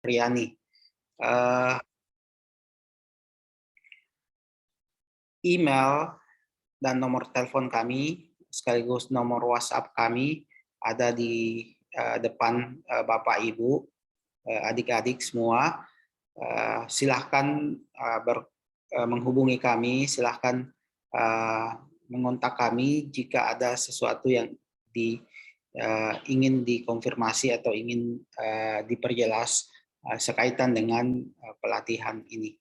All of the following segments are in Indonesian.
Riani. Email dan nomor telepon kami sekaligus nomor WhatsApp kami ada di depan Bapak Ibu, adik-adik semua. Silahkan menghubungi kami, silahkan mengontak kami jika ada sesuatu yang ingin dikonfirmasi atau ingin diperjelas sekaitan dengan pelatihan ini.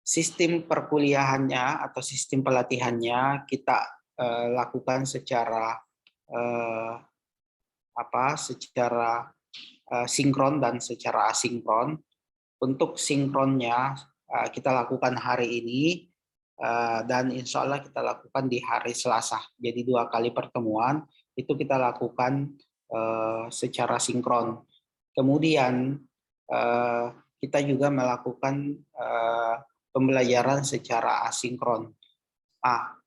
Sistem perkuliahannya atau sistem pelatihannya kita lakukan secara sinkron dan secara asinkron. Untuk sinkronnya kita lakukan hari ini dan insya Allah kita lakukan di hari Selasa. Jadi 2 kali pertemuan itu kita lakukan secara sinkron. Kemudian kita juga melakukan pembelajaran secara asinkron.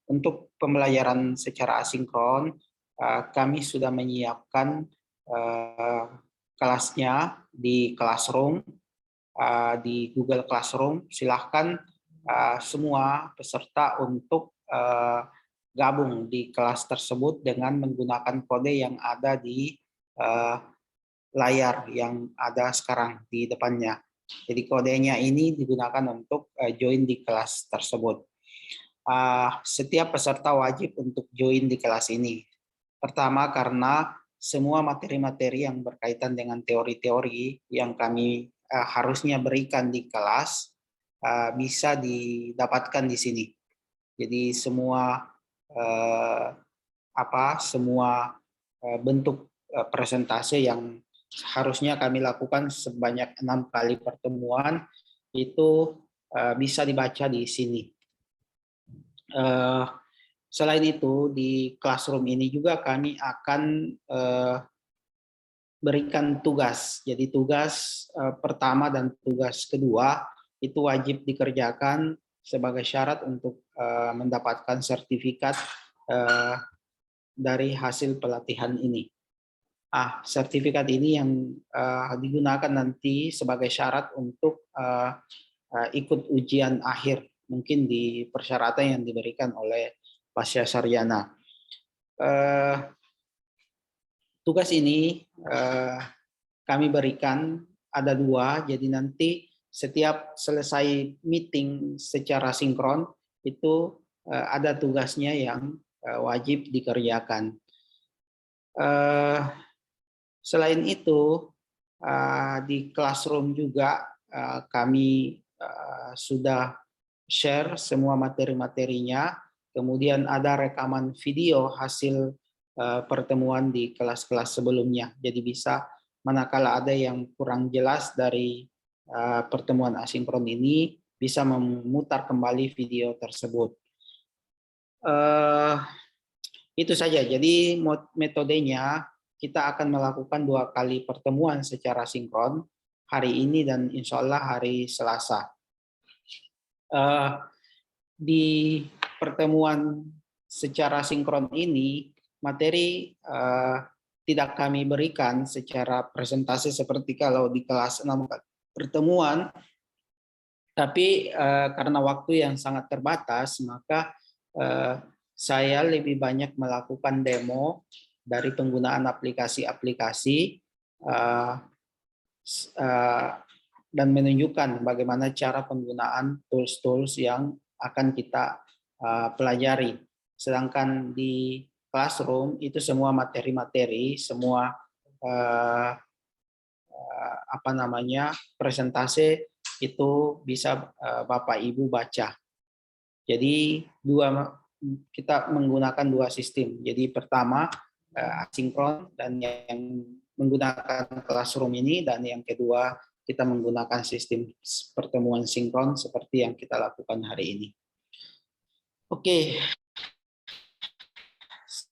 Untuk pembelajaran secara asinkron, kami sudah menyiapkan kelasnya di Classroom, di Google Classroom. Silahkan semua peserta untuk gabung di kelas tersebut dengan menggunakan kode yang ada di layar yang ada sekarang di depannya. Jadi kodenya ini digunakan untuk join di kelas tersebut. Setiap peserta wajib untuk join di kelas ini. Pertama karena semua materi-materi yang berkaitan dengan teori-teori yang kami harusnya berikan di kelas bisa didapatkan di sini. Jadi semua bentuk presentasi yang harusnya kami lakukan sebanyak 6 kali pertemuan itu bisa dibaca di sini. Selain itu di Classroom ini juga kami akan berikan tugas. Jadi tugas pertama dan tugas kedua itu wajib dikerjakan sebagai syarat untuk mendapatkan sertifikat dari hasil pelatihan ini. Sertifikat ini yang digunakan nanti sebagai syarat untuk ikut ujian akhir, mungkin di persyaratan yang diberikan oleh Pasca Sarjana. Tugas ini kami berikan ada 2, jadi nanti setiap selesai meeting secara sinkron itu ada tugasnya yang wajib dikerjakan. Selain itu di Classroom juga kami sudah share semua materi-materinya, kemudian ada rekaman video hasil pertemuan di kelas-kelas sebelumnya. Jadi bisa manakala ada yang kurang jelas dari pertemuan asinkron ini, bisa memutar kembali video tersebut. Itu saja. Jadi metodenya kita akan melakukan 2 kali pertemuan secara sinkron hari ini dan insya Allah hari Selasa. Di pertemuan secara sinkron ini materi tidak kami berikan secara presentasi seperti kalau di kelas 6 pertemuan, tapi karena waktu yang sangat terbatas maka saya lebih banyak melakukan demo dari penggunaan aplikasi-aplikasi dan menunjukkan bagaimana cara penggunaan tools-tools yang akan kita pelajari. Sedangkan di Classroom itu semua materi-materi, semua presentasi itu bisa Bapak Ibu baca. Jadi kita menggunakan 2 sistem. Jadi pertama asinkron dan yang menggunakan Classroom ini, dan yang kedua kita menggunakan sistem pertemuan sinkron seperti yang kita lakukan hari ini. Oke.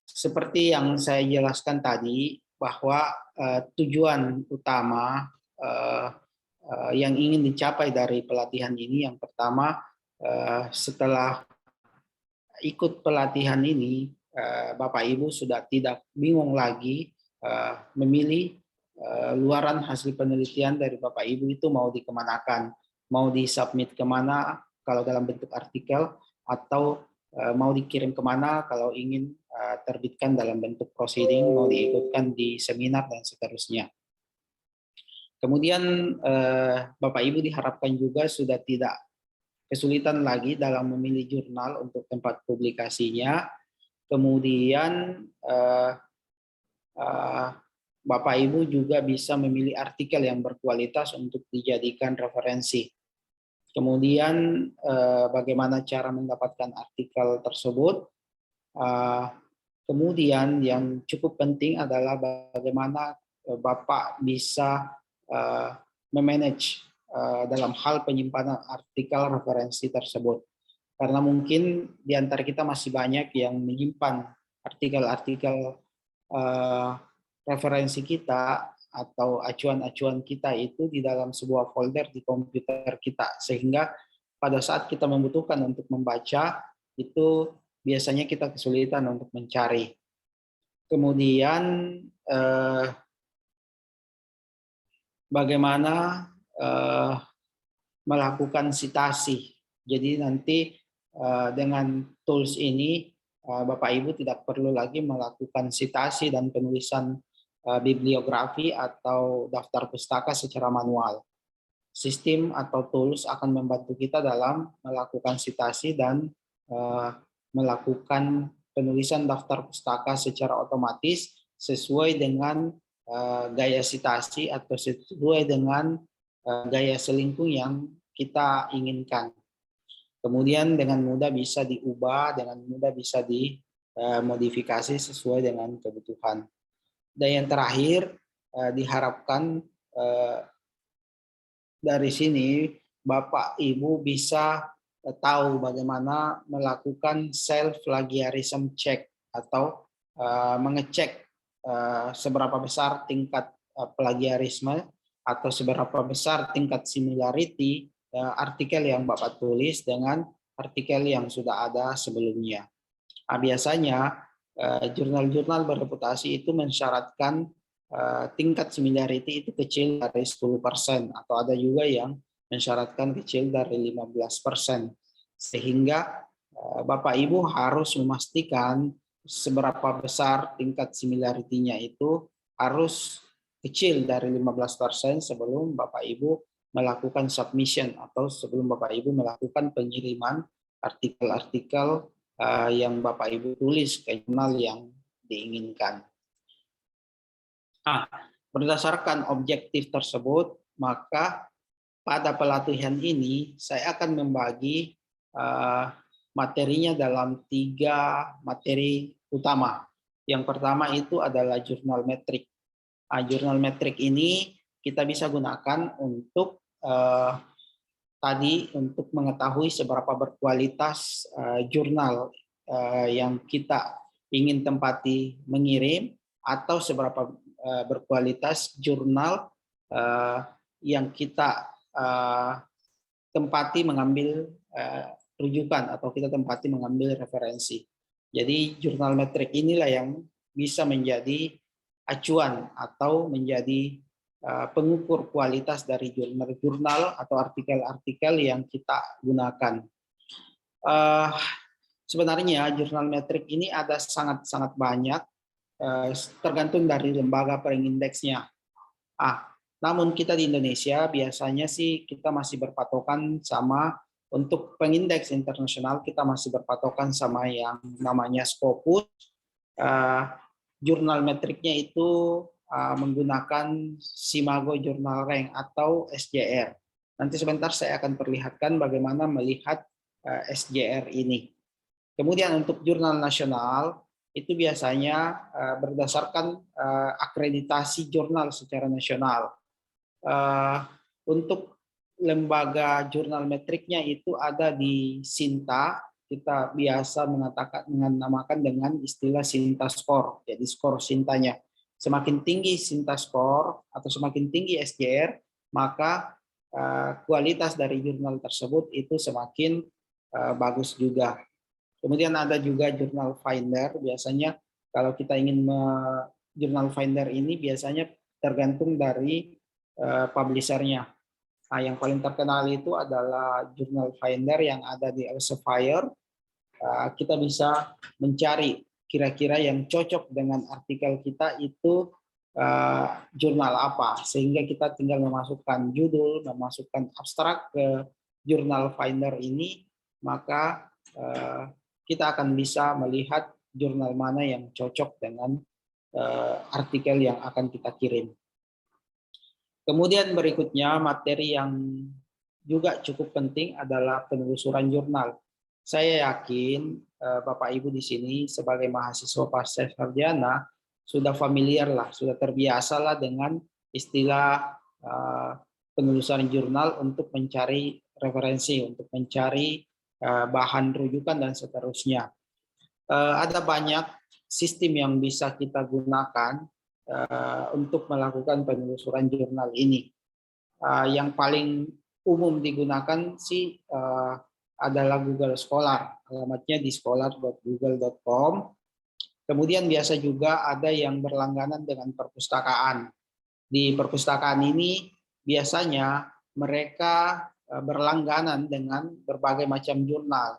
Seperti yang saya jelaskan tadi bahwa tujuan utama yang ingin dicapai dari pelatihan ini, yang pertama setelah ikut pelatihan ini Bapak Ibu sudah tidak bingung lagi memilih luaran hasil penelitian dari Bapak Ibu itu mau dikemanakan, mau disubmit kemana kalau dalam bentuk artikel, atau mau dikirim kemana kalau ingin terbitkan dalam bentuk proceeding, mau diikutkan di seminar dan seterusnya. Kemudian Bapak Ibu diharapkan juga sudah tidak kesulitan lagi dalam memilih jurnal untuk tempat publikasinya. Kemudian Bapak Ibu juga bisa memilih artikel yang berkualitas untuk dijadikan referensi. Kemudian bagaimana cara mendapatkan artikel tersebut. Kemudian yang cukup penting adalah bagaimana Bapak bisa memanage dalam hal penyimpanan artikel referensi tersebut. Karena mungkin di antara kita masih banyak yang menyimpan artikel-artikel referensi kita atau acuan-acuan kita itu di dalam sebuah folder di komputer kita, sehingga pada saat kita membutuhkan untuk membaca itu biasanya kita kesulitan untuk mencari. Kemudian bagaimana melakukan sitasi. Jadi nanti dengan tools ini Bapak Ibu tidak perlu lagi melakukan sitasi dan penulisan bibliografi atau daftar pustaka secara manual. Sistem atau tools akan membantu kita dalam melakukan sitasi dan melakukan penulisan daftar pustaka secara otomatis sesuai dengan gaya sitasi atau sesuai dengan gaya selingkuh yang kita inginkan. Kemudian dengan mudah bisa diubah, dengan mudah bisa dimodifikasi sesuai dengan kebutuhan. Dan yang terakhir, diharapkan dari sini Bapak Ibu bisa tahu bagaimana melakukan self plagiarism check atau mengecek seberapa besar tingkat plagiarisme atau seberapa besar tingkat similarity artikel yang Bapak tulis dengan artikel yang sudah ada sebelumnya. Biasanya jurnal-jurnal berreputasi itu mensyaratkan tingkat similarity itu kecil dari 10%, atau ada juga yang mensyaratkan kecil dari 15%. Sehingga Bapak Ibu harus memastikan seberapa besar tingkat similarity-nya itu harus kecil dari 15% sebelum Bapak Ibu melakukan submission atau sebelum Bapak Ibu melakukan pengiriman artikel-artikel yang Bapak Ibu tulis ke jurnal yang diinginkan. Berdasarkan objektif tersebut, maka pada pelatihan ini saya akan membagi materinya dalam 3 materi utama. Yang pertama itu adalah jurnal metrik. Jurnal metrik ini kita bisa gunakan untuk untuk mengetahui seberapa berkualitas jurnal yang kita ingin tempati mengirim, atau seberapa berkualitas jurnal yang kita tempati mengambil rujukan atau kita tempati mengambil referensi. Jadi jurnal metrik inilah yang bisa menjadi acuan atau menjadi pengukur kualitas dari jurnal-jurnal atau artikel-artikel yang kita gunakan. Sebenarnya jurnal metrik ini ada sangat-sangat banyak, tergantung dari lembaga pengindeksnya. Namun kita di Indonesia biasanya sih kita masih berpatokan sama, untuk pengindeks internasional kita masih berpatokan sama yang namanya Scopus. Jurnal metriknya itu menggunakan Simago Journal Rank atau SJR. Nanti sebentar saya akan perlihatkan bagaimana melihat SJR ini. Kemudian untuk jurnal nasional itu biasanya berdasarkan akreditasi jurnal secara nasional. Untuk lembaga jurnal metriknya itu ada di Sinta, kita biasa menamakan dengan istilah Sinta Score. Jadi skor Sintanya. Semakin tinggi Sinta Score atau semakin tinggi SJR, maka kualitas dari jurnal tersebut itu semakin bagus juga. Kemudian ada juga jurnal Finder. Biasanya kalau kita ingin Journal Finder ini biasanya tergantung dari publishernya. Nah, yang paling terkenal itu adalah Journal Finder yang ada di Elsevier. Kita bisa mencari kira-kira yang cocok dengan artikel kita itu jurnal apa, sehingga kita tinggal memasukkan judul, memasukkan abstrak ke Journal Finder ini, maka kita akan bisa melihat jurnal mana yang cocok dengan artikel yang akan kita kirim. Kemudian berikutnya materi yang juga cukup penting adalah penelusuran jurnal. Saya yakin Bapak Ibu di sini sebagai mahasiswa pasca sarjana sudah familiar lah, sudah terbiasa lah dengan istilah penelusuran jurnal untuk mencari referensi, untuk mencari bahan rujukan dan seterusnya. Ada banyak sistem yang bisa kita gunakan untuk melakukan penelusuran jurnal ini. Yang paling umum digunakan sih adalah Google Scholar. Alamatnya di scholar.google.com. Kemudian biasa juga ada yang berlangganan dengan perpustakaan. Di perpustakaan ini biasanya mereka berlangganan dengan berbagai macam jurnal.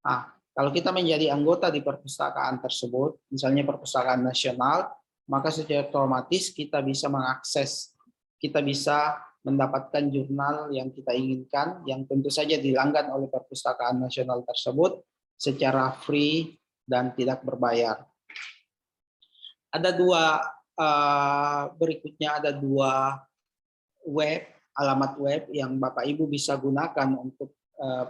Nah, kalau kita menjadi anggota di perpustakaan tersebut, misalnya perpustakaan nasional, maka secara otomatis kita bisa mengakses, kita bisa mendapatkan jurnal yang kita inginkan, yang tentu saja dilanggan oleh perpustakaan nasional tersebut secara free dan tidak berbayar. Ada berikutnya ada dua alamat web yang Bapak Ibu bisa gunakan untuk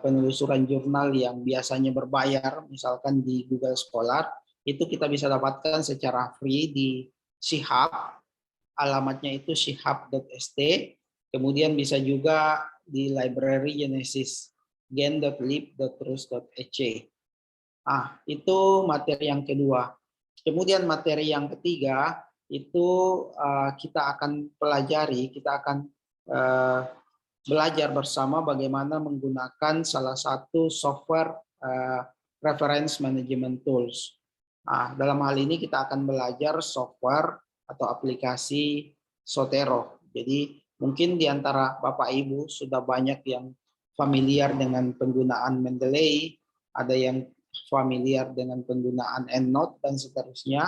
penelusuran jurnal yang biasanya berbayar, misalkan di Google Scholar. Itu kita bisa dapatkan secara free di Shihab, alamatnya itu shihab.st. Kemudian bisa juga di library Genesis, gen.lib.trust.ec. Itu materi yang kedua. Kemudian materi yang ketiga itu kita akan pelajari, kita akan belajar bersama bagaimana menggunakan salah satu software reference management tools. Dalam hal ini kita akan belajar software atau aplikasi Zotero. Jadi mungkin di antara Bapak Ibu sudah banyak yang familiar dengan penggunaan Mendeley, ada yang familiar dengan penggunaan EndNote dan seterusnya.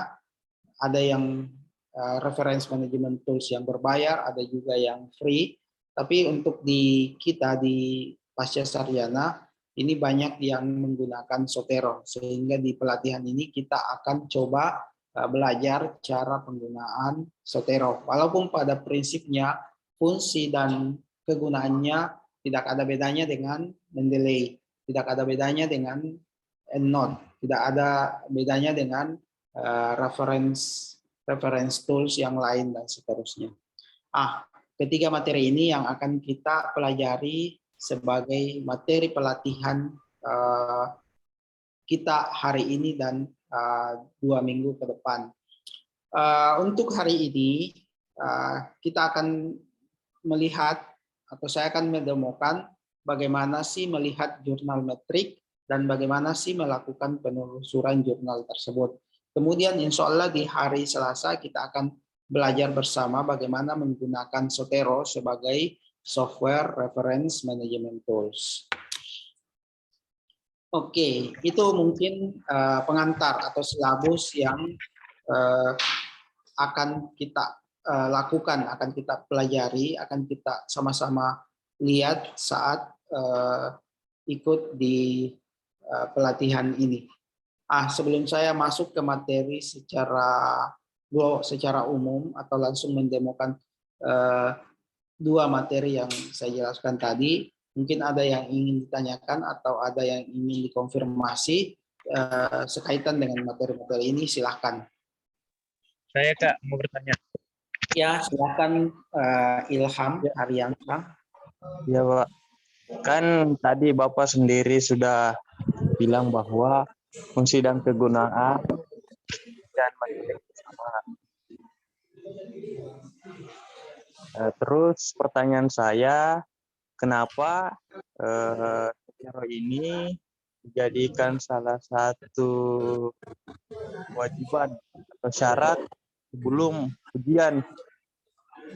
Ada yang reference management tools yang berbayar, ada juga yang free. Tapi untuk di kita di pasca sarjana ini banyak yang menggunakan Zotero, sehingga di pelatihan ini kita akan coba belajar cara penggunaan Zotero. Walaupun pada prinsipnya fungsi dan kegunaannya tidak ada bedanya dengan Mendeley, tidak ada bedanya dengan EndNote, tidak ada bedanya dengan reference tools yang lain dan seterusnya. Ketiga materi ini yang akan kita pelajari sebagai materi pelatihan kita hari ini dan 2 minggu ke depan. Untuk hari ini kita akan melihat atau saya akan mendemokan bagaimana sih melihat jurnal metrik dan bagaimana sih melakukan penelusuran jurnal tersebut. Kemudian insya Allah di hari Selasa kita akan belajar bersama bagaimana menggunakan Zotero sebagai software reference management tools. Oke, itu mungkin pengantar atau silabus yang akan kita lakukan, akan kita pelajari, akan kita sama-sama lihat saat ikut di pelatihan ini. Sebelum saya masuk ke materi secara umum atau langsung mendemokan dua materi yang saya jelaskan tadi, mungkin ada yang ingin ditanyakan atau ada yang ingin dikonfirmasi sekaitan dengan materi-materi ini, silahkan. Saya Kak mau bertanya. Ya, silakan Ilham Haryansa. Ya Pak, kan tadi Bapak sendiri sudah bilang bahwa fungsi dan kegunaan dan materi sama. Terus pertanyaan saya, kenapa Zotero ini dijadikan salah satu kewajiban atau syarat sebelum ujian.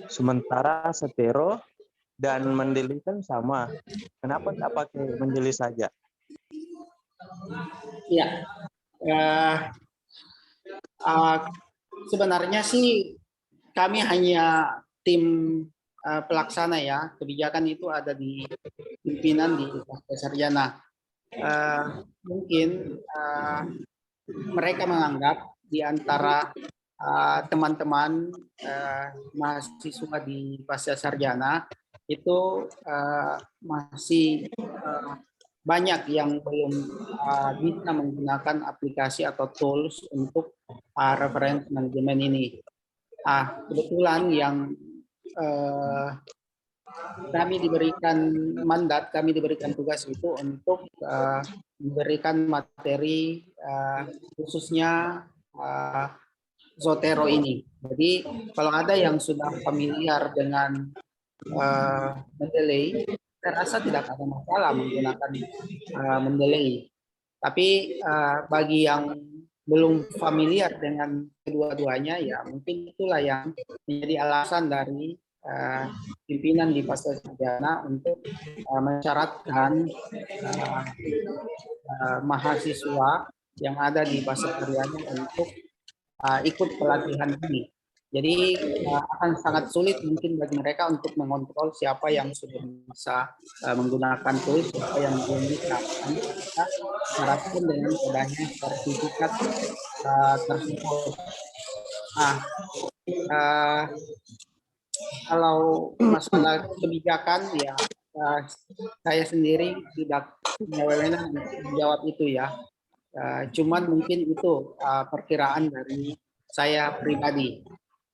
Sementara Setero dan Mendeley kan sama. Kenapa nggak pakai Mendeley saja? Ya, eh, eh, sebenarnya sih kami hanya tim pelaksana ya. Kebijakan itu ada di pimpinan di Pasca Sarjana. Mungkin mereka menganggap di antara teman-teman mahasiswa di Pasca Sarjana itu masih banyak yang belum bisa menggunakan aplikasi atau tools untuk reference management ini. Kebetulan yang kami diberikan mandat, kami diberikan tugas itu untuk memberikan materi khususnya Zotero ini. Jadi kalau ada yang sudah familiar dengan Mendeley, saya rasa tidak ada masalah menggunakan Mendeley. Tapi bagi yang belum familiar dengan kedua-duanya, ya mungkin itulah yang menjadi alasan dari pimpinan di Pasca Sarjana untuk mensyaratkan mahasiswa yang ada di Pasca Sarjana untuk ikut pelatihan ini. Jadi akan sangat sulit mungkin bagi mereka untuk mengontrol siapa yang sudah bisa menggunakan tools, siapa yang belum bisa. Kita harapkan dengan adanya sertifikat tersebut. Kalau masalah kebijakan ya saya sendiri tidak punya wewenang untuk menjawab itu ya. Cuman mungkin itu perkiraan dari saya pribadi.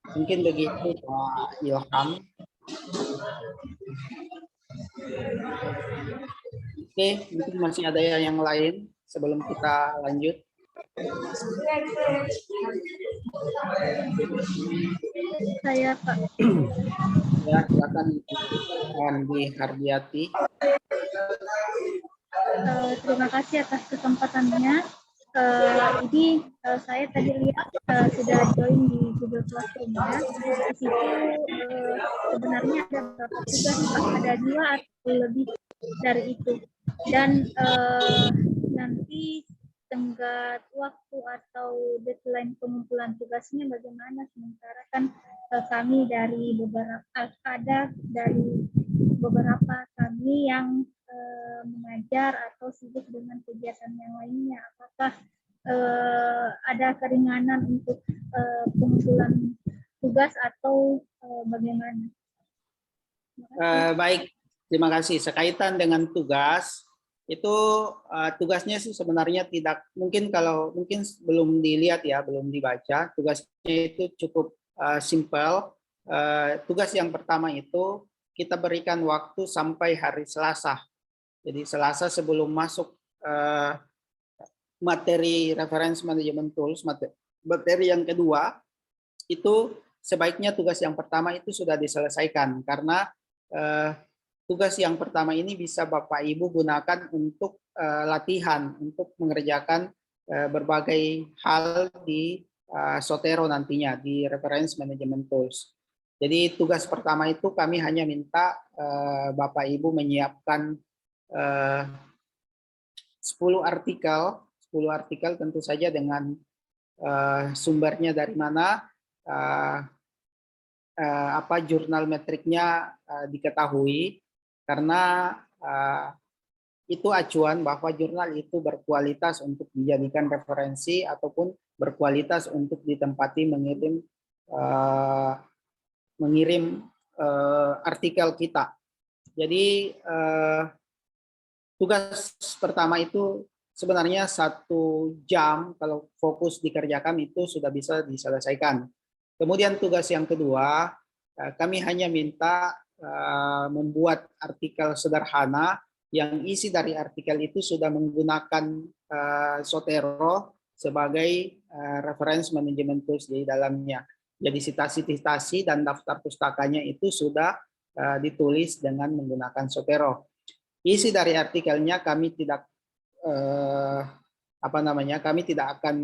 Mungkin begitu Pak Ilham. Oke, mungkin masih ada yang lain sebelum kita lanjut. Saya Pak. Ya, silakan Andi Hardiati. Terima kasih atas kesempatannya. Ini saya tadi lihat sudah join di Google Classroom ya. Di situ sebenarnya ada beberapa tugas Pak, ada 2 atau lebih dari itu. Dan nanti tenggat waktu atau deadline pengumpulan tugasnya bagaimana, sementara kan kami dari beberapa kami yang mengajar atau sibuk dengan kegiatan yang lainnya. Apakah ada keringanan untuk pengumpulan tugas atau bagaimana? Baik, terima kasih. Sekaitan dengan tugas, itu tugasnya sih sebenarnya tidak mungkin, kalau mungkin belum dilihat ya, belum dibaca. Tugasnya itu cukup simpel. Tugas yang pertama itu kita berikan waktu sampai hari Selasa. Jadi Selasa sebelum masuk materi reference management tools, materi yang kedua itu sebaiknya tugas yang pertama itu sudah diselesaikan, karena tugas yang pertama ini bisa Bapak Ibu gunakan untuk latihan, untuk mengerjakan berbagai hal di Zotero nantinya, di reference management tools. Jadi tugas pertama itu kami hanya minta Bapak Ibu menyiapkan 10 artikel tentu saja dengan sumbernya dari mana, apa jurnal metriknya diketahui, karena itu acuan bahwa jurnal itu berkualitas untuk dijadikan referensi ataupun berkualitas untuk ditempati mengirim artikel kita. Jadi tugas pertama itu sebenarnya 1 jam kalau fokus dikerjakan itu sudah bisa diselesaikan. Kemudian tugas yang kedua, kami hanya minta membuat artikel sederhana yang isi dari artikel itu sudah menggunakan Zotero sebagai reference management tools di dalamnya. Jadi citasi-citasi dan daftar pustakanya itu sudah ditulis dengan menggunakan Zotero. Isi dari artikelnya kami tidak kami tidak akan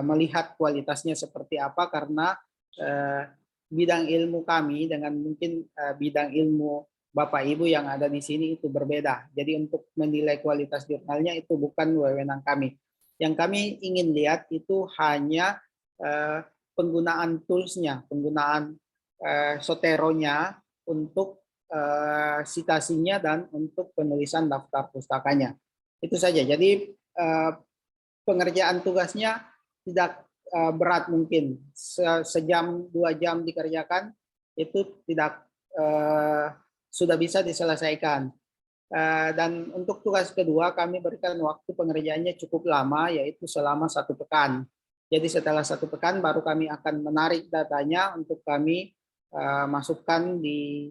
melihat kualitasnya seperti apa, karena bidang ilmu kami dengan mungkin bidang ilmu Bapak Ibu yang ada di sini itu berbeda. Jadi untuk menilai kualitas jurnalnya itu bukan wewenang kami. Yang kami ingin lihat itu hanya penggunaan toolsnya, penggunaan Soteronya untuk citasinya dan untuk penulisan daftar pustakanya. Itu saja. Jadi pengerjaan tugasnya tidak berat mungkin. Sejam 2 jam dikerjakan itu tidak sudah bisa diselesaikan. Dan untuk tugas kedua kami berikan waktu pengerjaannya cukup lama, yaitu selama 1 pekan. Jadi setelah 1 pekan baru kami akan menarik datanya untuk kami masukkan di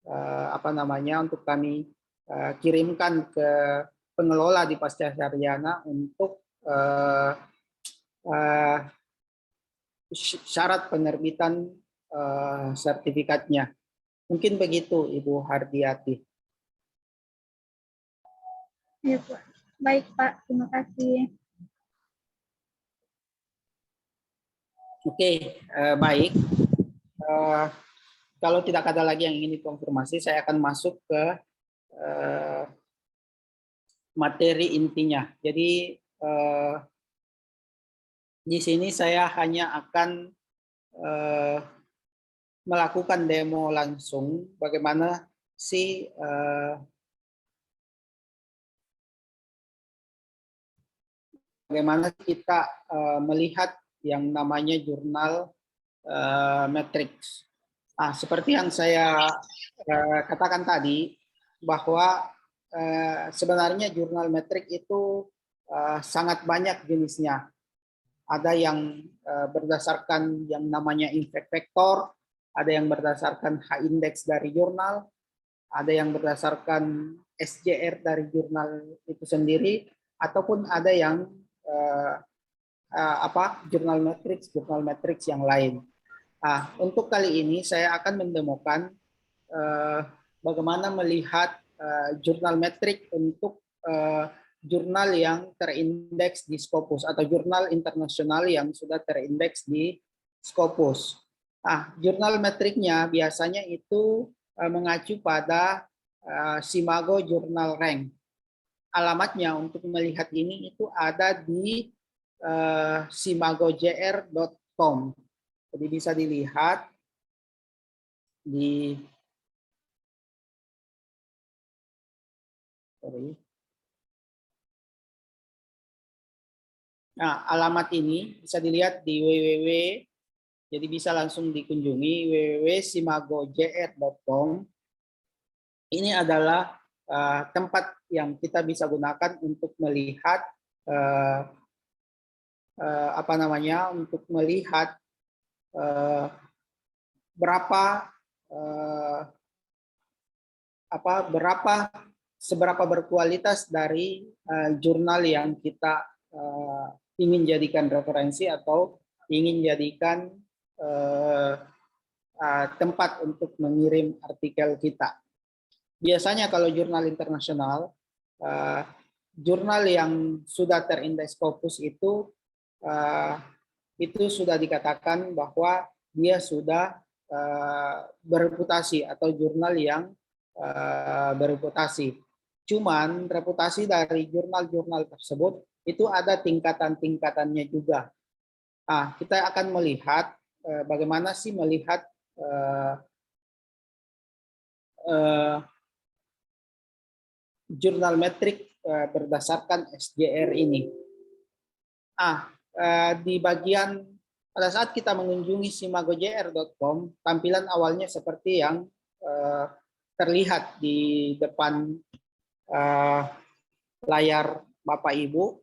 untuk kami kirimkan ke pengelola di Pasca Sarjana untuk syarat penerbitan sertifikatnya. Mungkin begitu, Ibu Hardiati. Ya, Pak. Baik, Pak. Terima kasih. Oke, baik. Kalau tidak ada lagi yang ingin dikonfirmasi, saya akan masuk ke materi intinya. Jadi di sini saya hanya akan melakukan demo langsung bagaimana sih bagaimana kita melihat yang namanya jurnal matrix. Seperti yang saya katakan tadi bahwa sebenarnya jurnal matrix itu sangat banyak jenisnya. Ada yang berdasarkan yang namanya impact factor, ada yang berdasarkan H-index dari jurnal, ada yang berdasarkan SJR dari jurnal itu sendiri, ataupun ada yang jurnal matrix yang lain. Untuk kali ini saya akan mendemokan bagaimana melihat jurnal matrix untuk jurnal yang terindeks di Scopus atau jurnal internasional yang sudah terindeks di Scopus. Jurnal metriknya biasanya itu mengacu pada Simago Journal Rank. Alamatnya untuk melihat ini itu ada di simagojr.com. Jadi bisa dilihat di alamat ini bisa dilihat di www. Jadi bisa langsung dikunjungi www.simagojr.com. Ini adalah tempat yang kita bisa gunakan untuk melihat seberapa berkualitas dari jurnal yang kita ingin jadikan referensi atau ingin jadikan tempat untuk mengirim artikel kita. Biasanya kalau jurnal internasional, jurnal yang sudah terindeks Scopus itu sudah dikatakan bahwa dia sudah bereputasi atau jurnal yang bereputasi. Cuman reputasi dari jurnal-jurnal tersebut itu ada tingkatan-tingkatannya juga. Kita akan melihat bagaimana sih melihat jurnal metrik berdasarkan SJR ini. Di bagian pada saat kita mengunjungi simagojr.com, tampilan awalnya seperti yang terlihat di depan layar Bapak Ibu.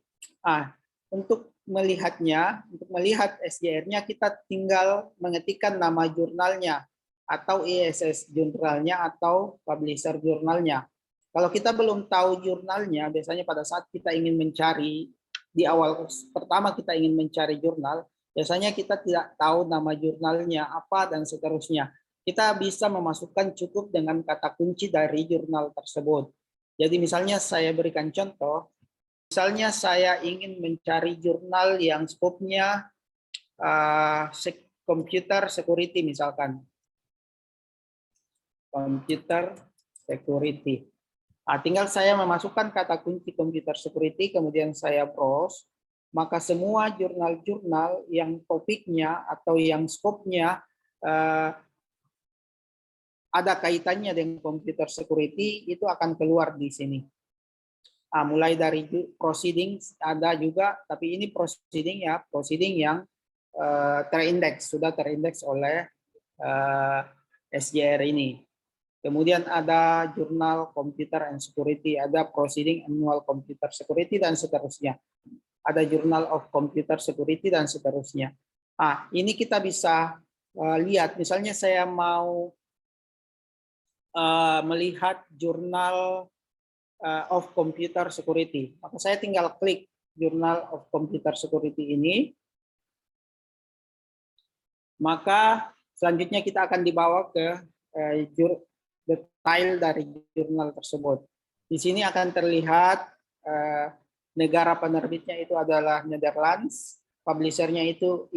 Untuk melihatnya, untuk melihat SJR-nya, kita tinggal mengetikkan nama jurnalnya atau ISS jurnalnya atau publisher jurnalnya. Kalau kita belum tahu jurnalnya, biasanya pada saat kita ingin mencari, di awal pertama kita ingin mencari jurnal, biasanya kita tidak tahu nama jurnalnya apa dan seterusnya. Kita bisa memasukkan cukup dengan kata kunci dari jurnal tersebut. Jadi misalnya saya berikan contoh, misalnya saya ingin mencari jurnal yang skopnya computer security misalkan. Computer security. Tinggal saya memasukkan kata kunci computer security, kemudian saya browse, maka semua jurnal-jurnal yang topiknya atau yang skopnya ada kaitannya dengan computer security itu akan keluar di sini. Mulai dari proceedings ada juga, tapi ini proceeding ya, proceeding yang terindeks, sudah terindeks oleh SJR ini. Kemudian ada jurnal Computer and Security, ada Proceeding Annual Computer Security, dan seterusnya. Ada Journal of Computer Security, dan seterusnya. Ini kita bisa lihat, misalnya saya mau melihat Journal of Computer Security. Maka saya tinggal klik Journal of Computer Security ini. Maka selanjutnya kita akan dibawa ke detail dari jurnal tersebut. Di sini akan terlihat negara penerbitnya itu adalah Netherlands, publishernya itu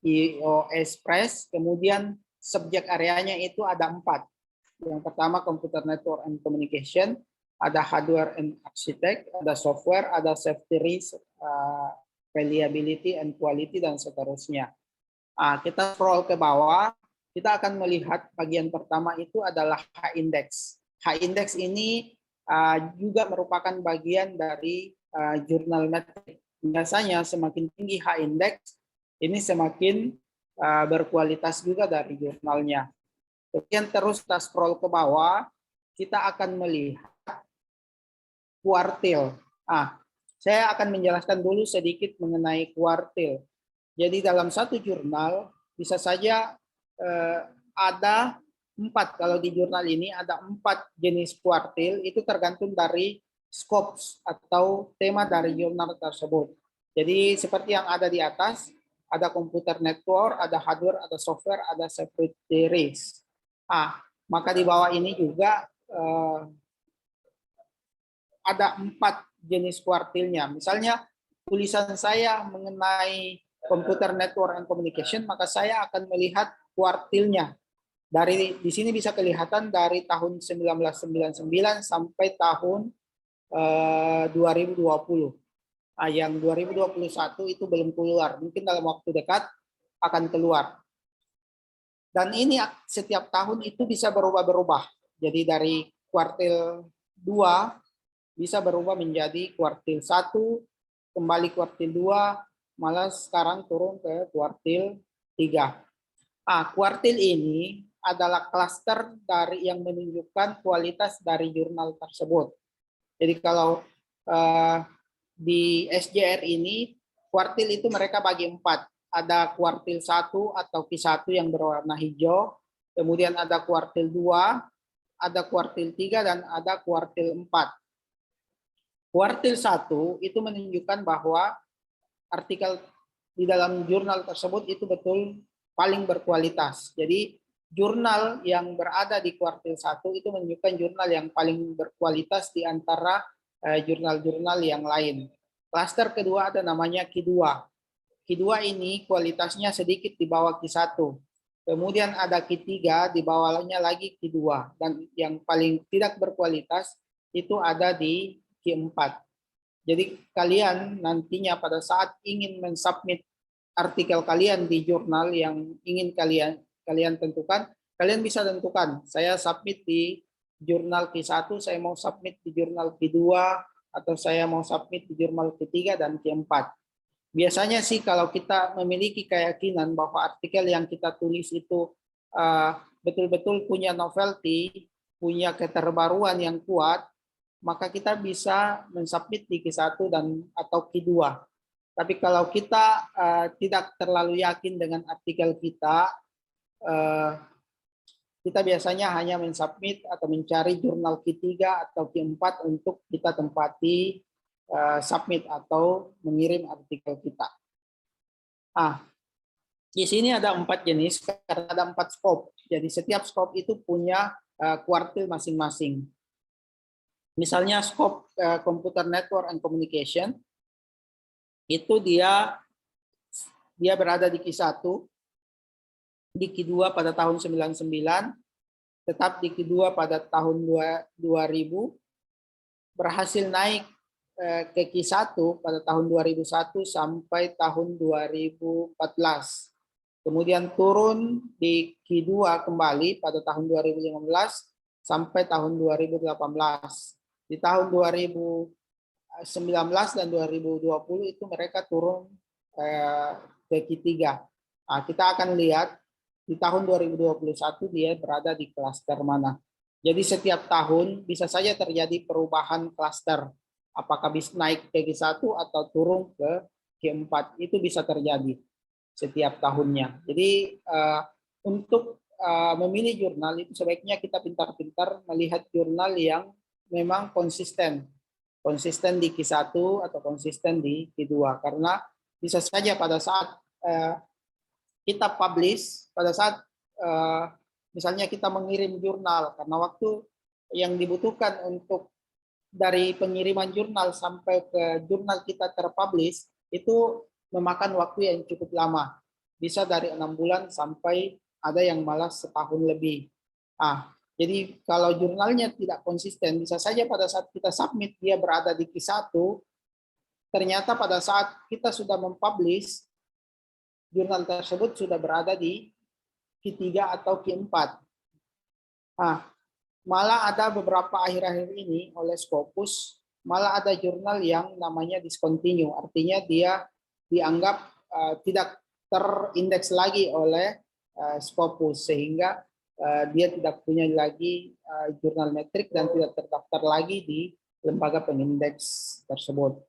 iOS Press, kemudian subjek areanya itu ada 4. Yang pertama Computer Network and Communication, ada Hardware and Architect, ada Software, ada Safety Risk, Reliability and Quality, dan seterusnya. Kita scroll ke bawah. Kita akan melihat bagian pertama itu adalah H-index. H-index ini juga merupakan bagian dari jurnal metrik. Biasanya semakin tinggi H-index, ini semakin berkualitas juga dari jurnalnya. Kemudian terus kita scroll ke bawah, kita akan melihat kuartil. Saya akan menjelaskan dulu sedikit mengenai kuartil. Jadi dalam satu jurnal bisa saja ada 4, kalau di jurnal ini ada 4 jenis kuartil, itu tergantung dari scopes atau tema dari jurnal tersebut. Jadi seperti yang ada di atas, ada computer network, ada hardware, ada software, ada security risk. Maka di bawah ini juga ada 4 jenis kuartilnya. Misalnya tulisan saya mengenai computer network and communication, maka saya akan melihat kuartilnya. Di sini bisa kelihatan dari tahun 1999 sampai tahun 2020. Yang 2021 itu belum keluar. Mungkin dalam waktu dekat akan keluar. Dan ini setiap tahun itu bisa berubah-berubah. Jadi dari kuartil 2 bisa berubah menjadi kuartil 1, kembali kuartil 2, malah sekarang turun ke kuartil 3. Kuartil ini adalah klaster dari yang menunjukkan kualitas dari jurnal tersebut. Jadi kalau di SJR ini, kuartil itu mereka bagi 4. Ada kuartil 1 atau Q1 yang berwarna hijau, kemudian ada kuartil 2, ada kuartil 3, dan ada kuartil 4. Kuartil 1 itu menunjukkan bahwa artikel di dalam jurnal tersebut itu betul paling berkualitas. Jadi jurnal yang berada di kuartil 1 itu menunjukkan jurnal yang paling berkualitas di antara jurnal-jurnal yang lain. Klaster kedua ada namanya Q2. Q2 ini kualitasnya sedikit di bawah Q1. Kemudian ada Q3, di bawahnya lagi Q2. Dan yang paling tidak berkualitas itu ada di Q4. Jadi kalian nantinya pada saat ingin mensubmit artikel kalian di jurnal yang ingin kalian tentukan, kalian bisa tentukan, saya submit di jurnal Q1, saya mau submit di jurnal Q2, atau saya mau submit di jurnal Q3 dan Q4. Biasanya sih kalau kita memiliki keyakinan bahwa artikel yang kita tulis itu betul-betul punya novelty, punya keterbaruan yang kuat, maka kita bisa mensubmit di Q1 dan atau Q2. Tapi kalau kita tidak terlalu yakin dengan artikel kita, kita biasanya hanya mensubmit atau mencari jurnal Q3 atau Q4 untuk kita tempati submit atau mengirim artikel kita. Di sini ada 4 jenis karena ada 4 scope. Jadi setiap scope itu punya kuartil masing-masing. Misalnya scope Computer Network and Communication, itu dia berada di Q1, di Q2 pada tahun 99, tetap di Q2 pada tahun 2000, berhasil naik ke Q1 pada tahun 2001 sampai tahun 2014. Kemudian turun di Q2 kembali pada tahun 2015 sampai tahun 2018. Di tahun 2019 dan 2020 itu mereka turun ke Q3. Nah, kita akan lihat di tahun 2021 dia berada di klaster mana. Jadi setiap tahun bisa saja terjadi perubahan klaster. Apakah bisa naik ke Q1 atau turun ke Q4. Itu bisa terjadi setiap tahunnya. Jadi untuk memilih jurnal itu sebaiknya kita pintar-pintar melihat jurnal yang memang konsisten. Konsisten di Q1 atau konsisten di Q2. Karena bisa saja pada saat kita publish, pada saat misalnya kita mengirim jurnal, karena waktu yang dibutuhkan untuk dari pengiriman jurnal sampai ke jurnal kita terpublish itu memakan waktu yang cukup lama. Bisa dari 6 bulan sampai ada yang malah setahun lebih. Jadi kalau jurnalnya tidak konsisten, bisa saja pada saat kita submit dia berada di Q1, ternyata pada saat kita sudah mempublish, jurnal tersebut sudah berada di Q3 atau Q4. Malah ada beberapa akhir-akhir ini oleh Scopus, malah ada jurnal yang namanya discontinue, artinya dia dianggap tidak terindeks lagi oleh Scopus, sehingga dia tidak punya lagi jurnal metrik dan tidak terdaftar lagi di lembaga pengindeks tersebut.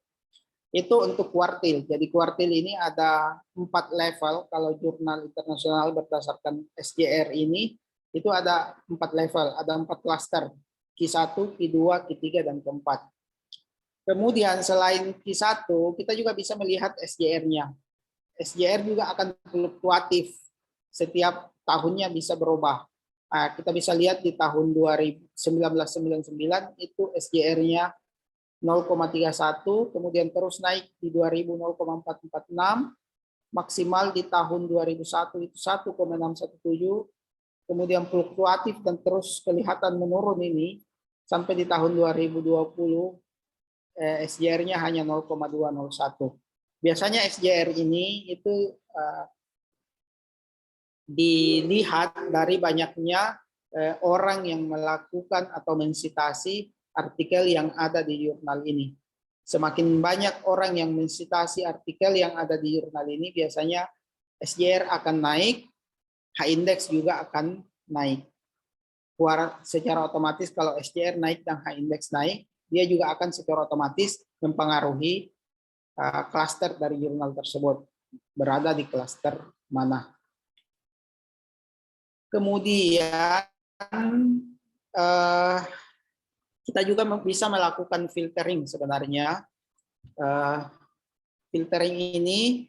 Itu untuk kuartil. Jadi kuartil ini ada 4 level. Kalau jurnal internasional berdasarkan SJR ini, itu ada 4 level, ada 4 klaster. Q1, Q2, Q3, dan Q4. Kemudian selain Q1, kita juga bisa melihat SJR-nya. SJR juga akan fluktuatif. Setiap tahunnya bisa berubah. Kita bisa lihat di tahun 1999 itu SJR-nya 0,31, kemudian terus naik di 2000 0,446, maksimal di tahun 2001 itu 1,617, kemudian fluktuatif dan terus kelihatan menurun ini sampai di tahun 2020 SJR-nya hanya 0,201. Biasanya SJR ini itu dilihat dari banyaknya orang yang melakukan atau mensitasi artikel yang ada di jurnal ini. Semakin banyak orang yang mensitasi artikel yang ada di jurnal ini, biasanya SJR akan naik, H-index juga akan naik. Secara otomatis kalau SJR naik dan H-index naik, dia juga akan secara otomatis mempengaruhi klaster dari jurnal tersebut. Berada di klaster mana. Kemudian kita juga bisa melakukan filtering sebenarnya. Filtering ini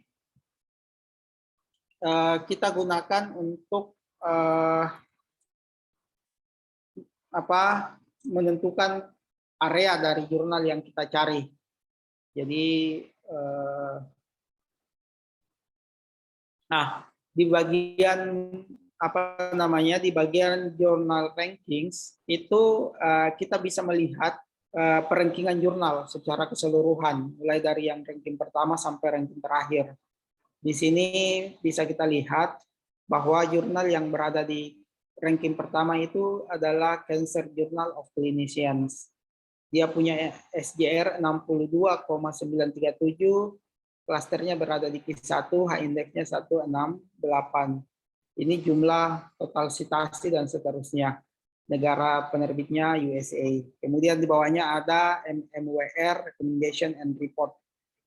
kita gunakan untuk menentukan area dari jurnal yang kita cari. Jadi di bagian di bagian journal rankings itu kita bisa melihat perankingan jurnal secara keseluruhan, mulai dari yang ranking pertama sampai ranking terakhir. Di sini bisa kita lihat bahwa jurnal yang berada di ranking pertama itu adalah Cancer Journal of Clinicians. Dia punya SJR 62,937, klasternya berada di Q1, H-indeksnya 168. Ini jumlah total citasi dan seterusnya. Negara penerbitnya USA. Kemudian di bawahnya ada MWR, Recommendation and Report.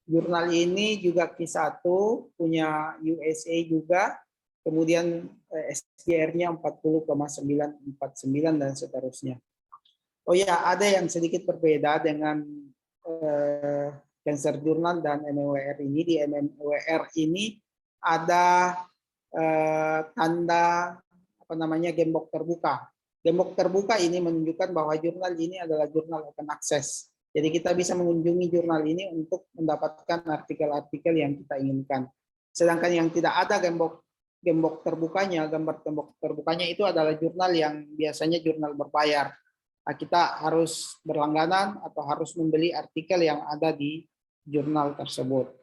Jurnal ini juga Q1, punya USA juga. Kemudian SJR-nya 40,949 dan seterusnya. Oh ya, ada yang sedikit berbeda dengan Cancer Journal dan MWR ini. Di MWR ini ada tanda gembok terbuka. Gembok terbuka ini menunjukkan bahwa jurnal ini adalah jurnal open access. Jadi kita bisa mengunjungi jurnal ini untuk mendapatkan artikel-artikel yang kita inginkan. Sedangkan yang tidak ada gembok gambar tembok terbukanya itu adalah jurnal yang biasanya jurnal berbayar. Nah, kita harus berlangganan atau harus membeli artikel yang ada di jurnal tersebut.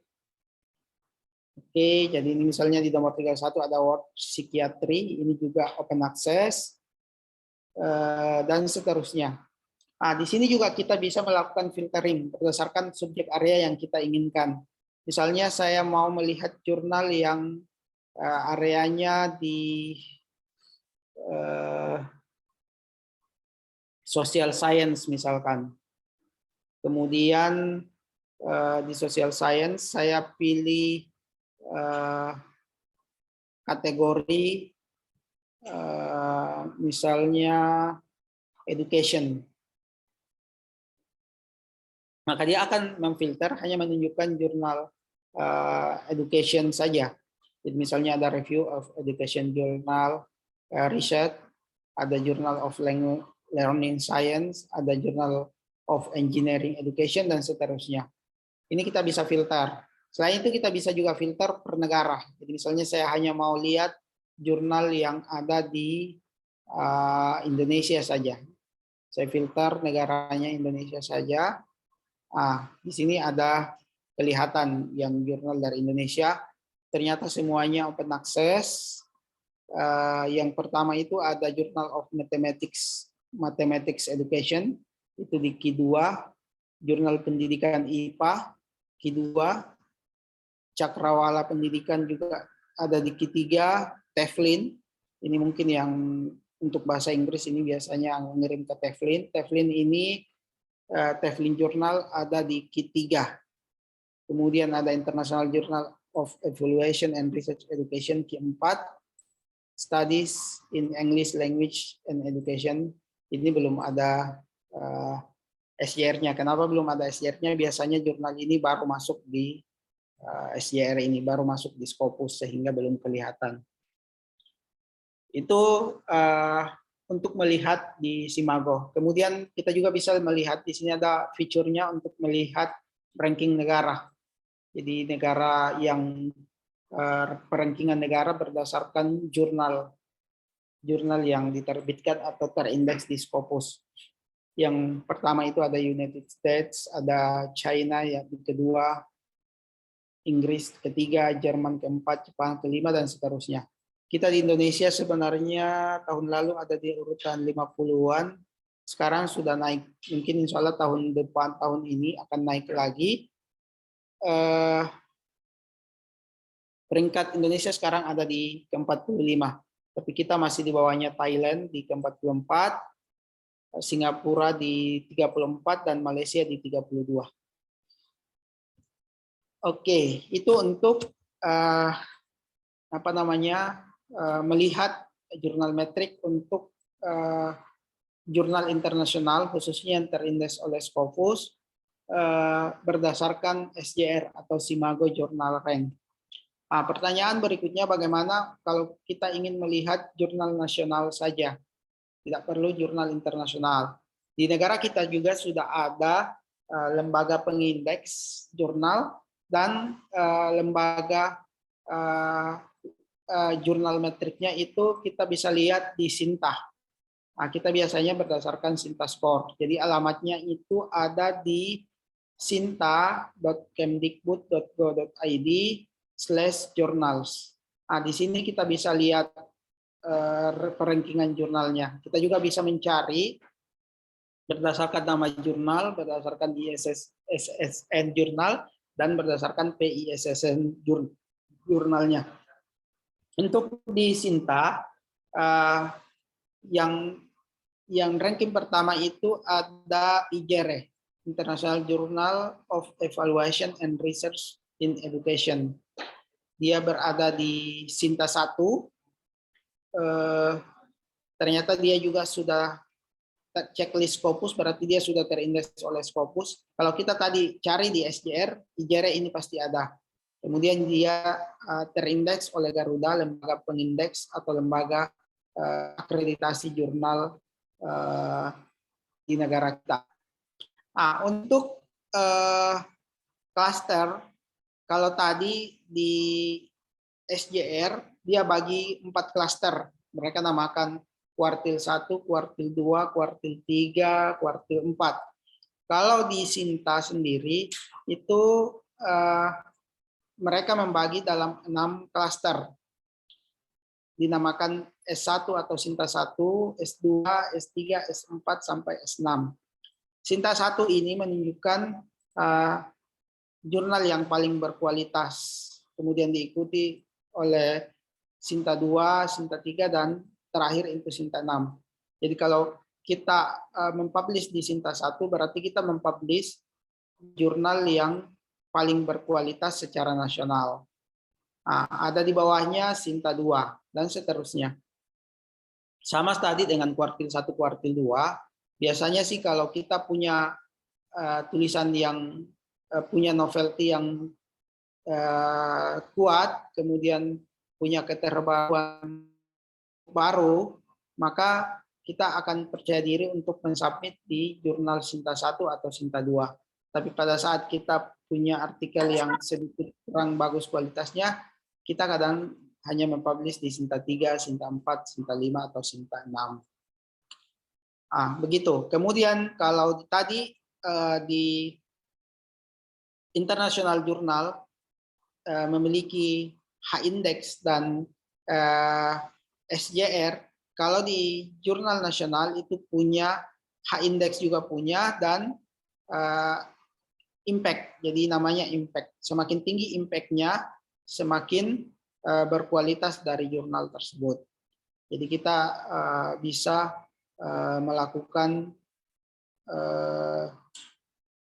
Oke, jadi ini misalnya di nomor 31 ada World Psychiatry, ini juga open access, dan seterusnya. Nah, di sini juga kita bisa melakukan filtering berdasarkan subjek area yang kita inginkan. Misalnya saya mau melihat jurnal yang areanya di social science misalkan. Kemudian di social science saya pilih kategori misalnya education. Maka dia akan memfilter hanya menunjukkan jurnal education saja. Jadi misalnya ada review of education journal, research, ada journal of learning science, ada journal of engineering education, dan seterusnya. Ini kita bisa filter. Selain itu kita bisa juga filter per negara. Jadi misalnya saya hanya mau lihat jurnal yang ada di Indonesia saja. Saya filter negaranya Indonesia saja. Di sini ada kelihatan yang jurnal dari Indonesia. Ternyata semuanya open access. Yang pertama itu ada Journal of Mathematics Education, itu di Q2. Jurnal Pendidikan IPA, Q2. Cakrawala Pendidikan juga ada di Q3. Teflin, ini mungkin yang untuk bahasa Inggris ini biasanya mengirim ke Teflin. Teflin ini Teflin Journal ada di Q3. Kemudian ada International Journal of Evaluation and Research Education Q4. Studies in English Language and Education, ini belum ada SJR-nya. Kenapa belum ada SJR-nya? Biasanya jurnal ini baru masuk di SJR ini, baru masuk di Scopus sehingga belum kelihatan. Itu untuk melihat di Simago. Kemudian kita juga bisa melihat di sini ada fiturnya untuk melihat ranking negara. Jadi negara yang perankingan negara berdasarkan jurnal yang diterbitkan atau terindeks di Scopus. Yang pertama itu ada United States, ada China yang kedua, Inggris ketiga, Jerman keempat, Jepang kelima, dan seterusnya. Kita di Indonesia sebenarnya tahun lalu ada di urutan 50-an, sekarang sudah naik. Mungkin insya Allah tahun depan, tahun ini akan naik lagi. Peringkat Indonesia sekarang ada di ke-45, tapi kita masih di bawahnya Thailand di ke-44, Singapura di 34, dan Malaysia di 32. Oke, itu untuk melihat jurnal metrik untuk jurnal internasional, khususnya yang terindeks oleh Scopus, berdasarkan SJR atau Simago Journal Rank. Pertanyaan berikutnya, bagaimana kalau kita ingin melihat jurnal nasional saja? Tidak perlu jurnal internasional. Di negara kita juga sudah ada lembaga pengindeks jurnal dan lembaga jurnal metriknya itu kita bisa lihat di Sinta. Kita biasanya berdasarkan Sinta Score. Jadi alamatnya itu ada di sinta.kemdikbud.go.id/journals. Di sini kita bisa lihat perankingan jurnalnya. Kita juga bisa mencari berdasarkan nama jurnal, berdasarkan ISSN jurnal, dan berdasarkan PISSN jurnalnya. Untuk di Sinta, yang ranking pertama itu ada IJRE, International Journal of Evaluation and Research in Education. Dia berada di Sinta 1. Ternyata dia juga sudah checklist Scopus, berarti dia sudah terindeks oleh Scopus. Kalau kita tadi cari di SJR, IJRE ini pasti ada. Kemudian dia terindeks oleh Garuda, lembaga pengindeks atau lembaga akreditasi jurnal di negara kita. Untuk klaster, kalau tadi di SJR dia bagi 4 klaster. Mereka namakan kuartil 1, kuartil 2, kuartil 3, kuartil 4. Kalau di Sinta sendiri itu mereka membagi dalam 6 klaster. Dinamakan S1 atau Sinta 1, S2, S3, S4 sampai S6. Sinta 1 ini menunjukkan jurnal yang paling berkualitas. Kemudian diikuti oleh Sinta 2, Sinta 3, dan terakhir itu Sinta 6. Jadi kalau kita mempublish di Sinta 1, berarti kita mempublish jurnal yang paling berkualitas secara nasional. Ada di bawahnya Sinta 2, dan seterusnya. Sama tadi dengan kuartil 1, kuartil 2, biasanya sih kalau kita punya tulisan yang punya novelty yang kuat, kemudian punya keterbaruan baru, maka kita akan percaya diri untuk mensubmit di jurnal Sinta 1 atau Sinta 2. Tapi pada saat kita punya artikel yang sedikit kurang bagus kualitasnya, kita kadang hanya mempublish di Sinta 3, Sinta 4, Sinta 5, atau Sinta 6. Begitu. Kemudian kalau tadi di International Journal memiliki H-index dan SJR, kalau di jurnal nasional itu punya H-index juga punya, dan impact. Jadi namanya impact. Semakin tinggi impact-nya, semakin berkualitas dari jurnal tersebut. Jadi kita bisa melakukan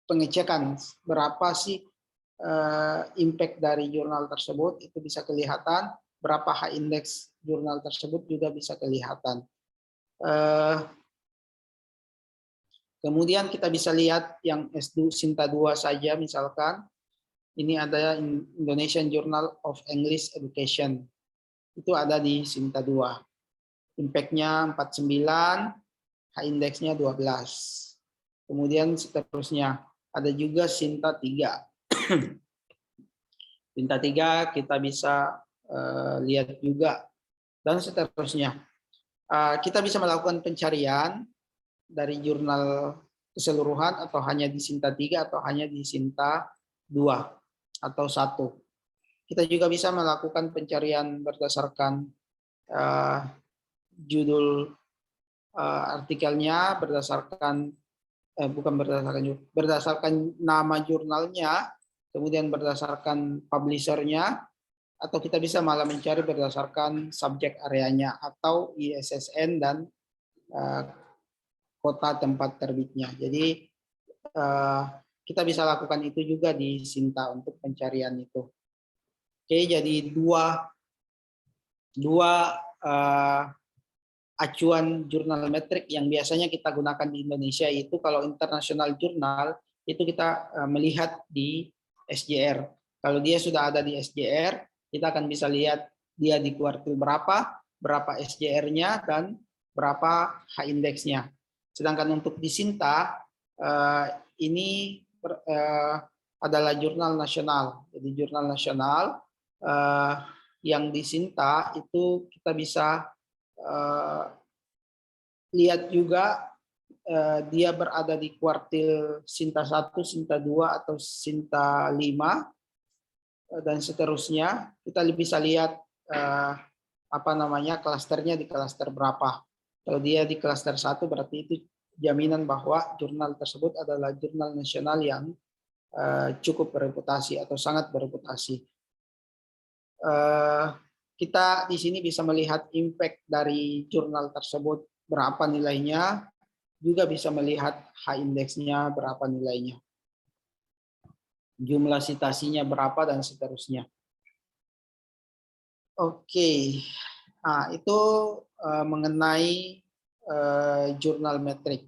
pengecekan berapa sih impact dari jurnal tersebut, itu bisa kelihatan. Berapa H-index jurnal tersebut juga bisa kelihatan. Kemudian kita bisa lihat yang S2 Sinta 2 saja, misalkan ini ada Indonesian Journal of English Education, itu ada di Sinta 2. Impact-nya 49, H-index-nya 12. Kemudian seterusnya ada juga Sinta 3. Sinta 3 kita bisa lihat juga, dan seterusnya. Kita bisa melakukan pencarian dari jurnal keseluruhan, atau hanya di Sinta 3, atau hanya di Sinta 2 atau 1. Kita juga bisa melakukan pencarian berdasarkan judul artikelnya, berdasarkan nama jurnalnya, kemudian berdasarkan publishernya, atau kita bisa malah mencari berdasarkan subjek areanya atau ISSN dan kota tempat terbitnya. Jadi kita bisa lakukan itu juga di Sinta untuk pencarian itu. Oke, jadi dua acuan jurnal metrik yang biasanya kita gunakan di Indonesia, itu kalau internasional jurnal itu kita melihat di SJR. Kalau dia sudah ada di SJR, kita akan bisa lihat dia di kuartil berapa SJR-nya, dan berapa H-index-nya. Sedangkan untuk di Sinta, ini adalah jurnal nasional. Jadi jurnal nasional yang di Sinta itu kita bisa lihat juga dia berada di kuartil Sinta 1, Sinta 2, atau Sinta 5, dan seterusnya. Kita bisa lihat klasternya di klaster berapa. Kalau dia di klaster 1, berarti itu jaminan bahwa jurnal tersebut adalah jurnal nasional yang cukup bereputasi atau sangat bereputasi. Kita di sini bisa melihat impact dari jurnal tersebut berapa nilainya, juga bisa melihat H-index-nya berapa nilainya, jumlah citasinya berapa, dan seterusnya. Oke, nah itu mengenai jurnal metrik.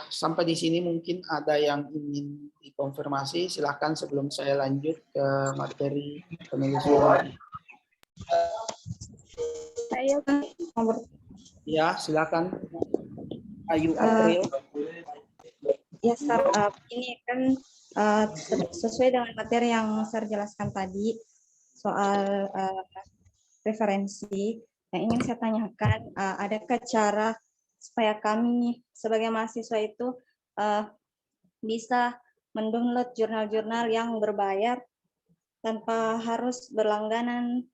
Sampai di sini mungkin ada yang ingin dikonfirmasi, silahkan sebelum saya lanjut ke materi penelusuran. Saya Ya, silakan. Ayu April. Ya, Sir, ini kan sesuai dengan materi yang Sir jelaskan tadi soal referensi, yang ingin saya tanyakan, adakah cara supaya kami sebagai mahasiswa itu bisa mendownload jurnal-jurnal yang berbayar tanpa harus berlangganan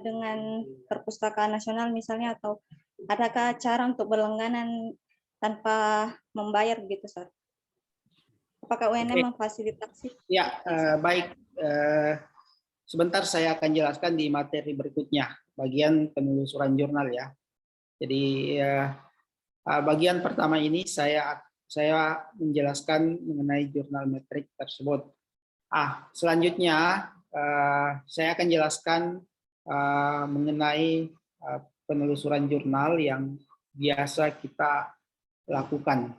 dengan perpustakaan nasional misalnya, atau adakah cara untuk berlangganan tanpa membayar begitu, Sir? Apakah UNM memfasilitasi? Ya, baik. Sebentar saya akan jelaskan di materi berikutnya, bagian penelusuran jurnal ya. Jadi bagian pertama ini saya menjelaskan mengenai jurnal metrik tersebut. Selanjutnya saya akan jelaskan mengenai penelusuran jurnal yang biasa kita lakukan.